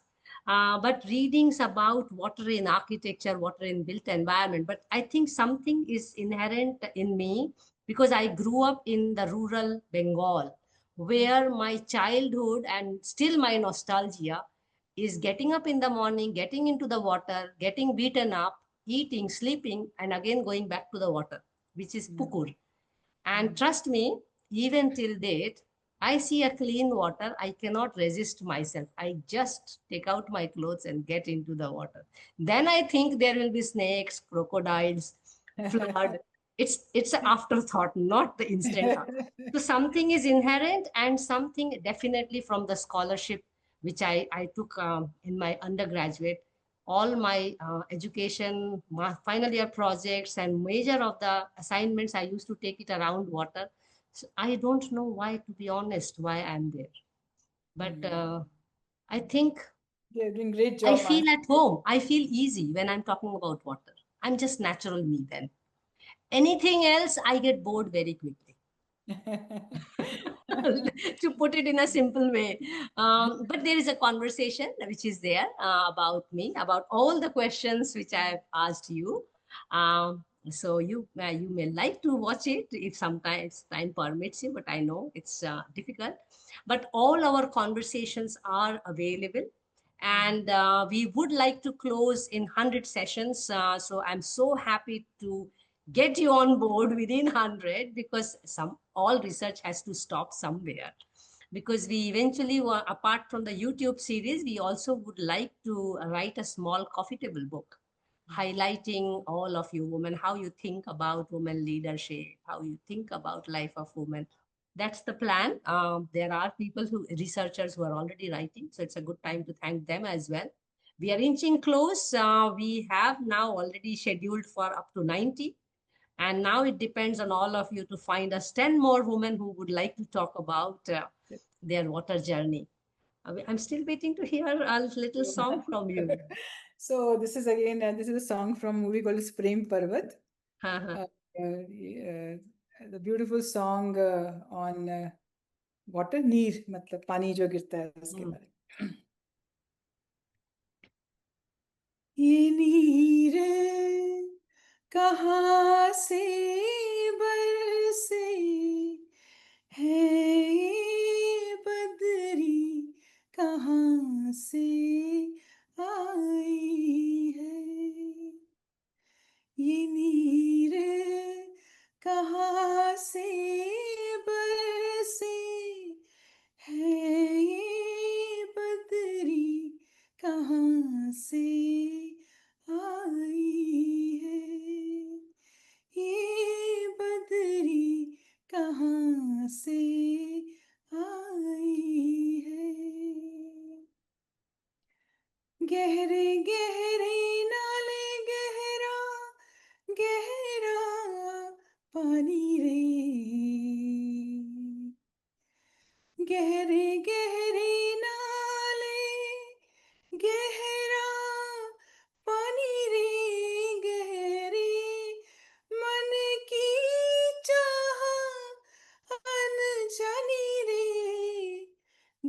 But readings about water in architecture, water in built environment. But I think something is inherent in me because I grew up in the rural Bengal, where my childhood and still my nostalgia is getting up in the morning, getting into the water, getting beaten up, eating, sleeping, and again going back to the water, which is Mm, pukur. And mm, trust me, even till date, I see a clean water, I cannot resist myself. I just take out my clothes and get into the water. Then I think there will be snakes, crocodiles, flood. It's an afterthought, not the instant thought. So something is inherent and something definitely from the scholarship which I took in my undergraduate. All my education, my final year projects, and major of the assignments, I used to take it around water. So I don't know why, to be honest, why I'm there. But mm. I think You're doing great I job, man. feel at home. I feel easy when I'm talking about water. I'm just natural me then. Anything else, I get bored very quickly. To put it in a simple way. But there is a conversation which is there about me, about all the questions which I've asked you. So you may like to watch it if sometimes time permits you, but I know it's difficult. But all our conversations are available. And we would like to close in 100 sessions. So I'm so happy to get you on board within 100 because some all research has to stop somewhere because we eventually apart from the YouTube series we also would like to write a small coffee table book highlighting all of you women, how you think about women leadership, how you think about life of women. That's the plan. There are people researchers who are already writing, so it's a good time to thank them as well. We are inching close. We have now already scheduled for up to 90. And now it depends on all of you to find us 10 more women who would like to talk about their water journey. I'm still waiting to hear a little song from you. So this is again, this is a song from a movie called Prem Parvat. The beautiful song on water, neer, मतलब पानी जो गिरता है उसके बारे में. ये नीर कहाँ से बरसे है, ये बदरी कहाँ से आई है, ये नीर कहाँ से बरसे है, ये बदरी कहाँ से आई है, ये बदरी कहाँ से आई है. गहरे गहरे नाले, गहरा गहरा पानी रे, गहरे गहरे नाले, गहरा पानी रे, गहरे मन की चाह अनजानी रे,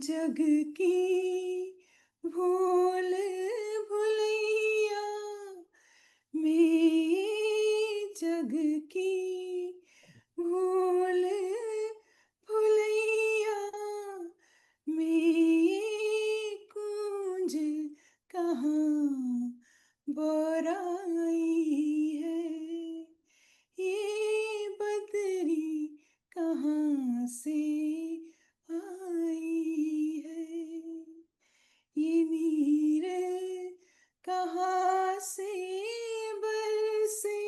जग की भूल भुलैया में, जग की भूल भुलैया में, कूंज कहाँ बोराई है, ये बदरी कहाँ से आई है, ये नीर कहाँ से बरसे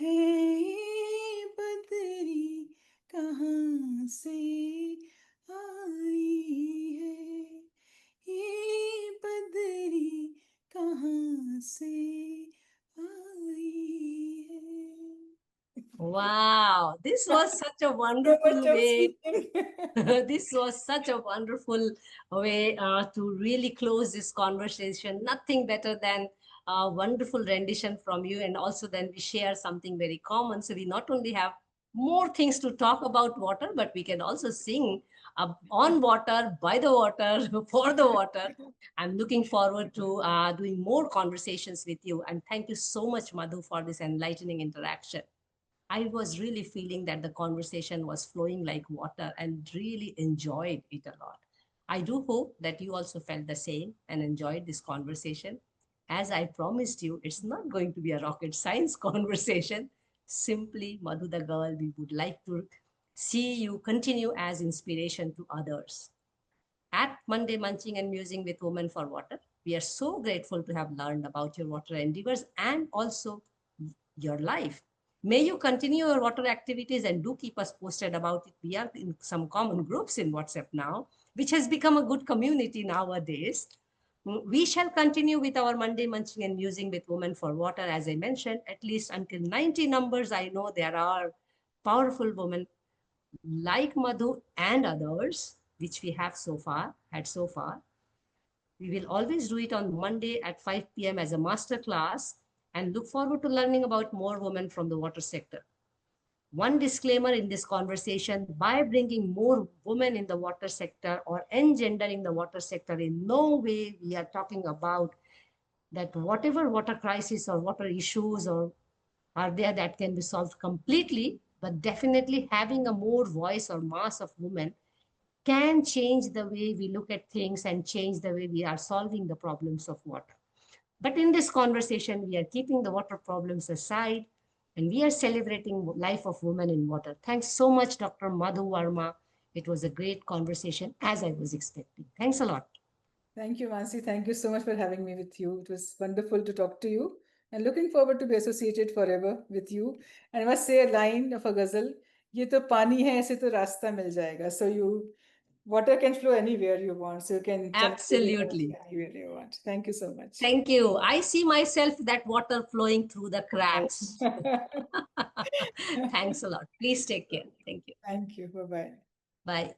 है, ये बदरी कहाँ से आई है, ये बदरी कहाँ से आई है. Wow, this was such a wonderful way. This was such a wonderful way to really close this conversation. Nothing better than a wonderful rendition from you. And also then we share something very common. So we not only have more things to talk about water, but we can also sing on water, by the water, for the water. I'm looking forward to doing more conversations with you. And thank you so much, Madhu, for this enlightening interaction. I was really feeling that the conversation was flowing like water and really enjoyed it a lot. I do hope that you also felt the same and enjoyed this conversation. As I promised you, it's not going to be a rocket science conversation. Simply, Madhu the girl, we would like to see you continue as inspiration to others. At Monday Munching and Musing with Women for Water, we are so grateful to have learned about your water endeavors and also your life. May you continue your water activities and do keep us posted about it. We are in some common groups in WhatsApp now, which has become a good community nowadays. We shall continue with our Monday Munching and Musing with Women for Water, as I mentioned, at least until 90 numbers. I know there are powerful women like Madhu and others, which we have had so far. We will always do it on Monday at 5 p.m. as a master class and look forward to learning about more women from the water sector. One disclaimer in this conversation, by bringing more women in the water sector or engendering the water sector, in no way we are talking about that whatever water crisis or water issues or are there that can be solved completely, but definitely having a more voice or mass of women can change the way we look at things and change the way we are solving the problems of water. But in this conversation, we are keeping the water problems aside and we are celebrating life of women in water. Thanks so much, Dr. Madhu Verma. It was a great conversation as I was expecting. Thanks a lot. Thank you, Mansi. Thank you so much for having me with you. It was wonderful to talk to you and looking forward to be associated forever with you. And I must say a line of a ghazal, ये तो पानी है ऐसे तो रास्ता मिल जाएगा. So water can flow anywhere you want. So you can connect with Absolutely. anywhere you want. Thank you so much. Thank you. I see myself that water flowing through the Yes. cracks. Thanks a lot. Please take care. Thank you. Thank you. Bye-bye. Bye.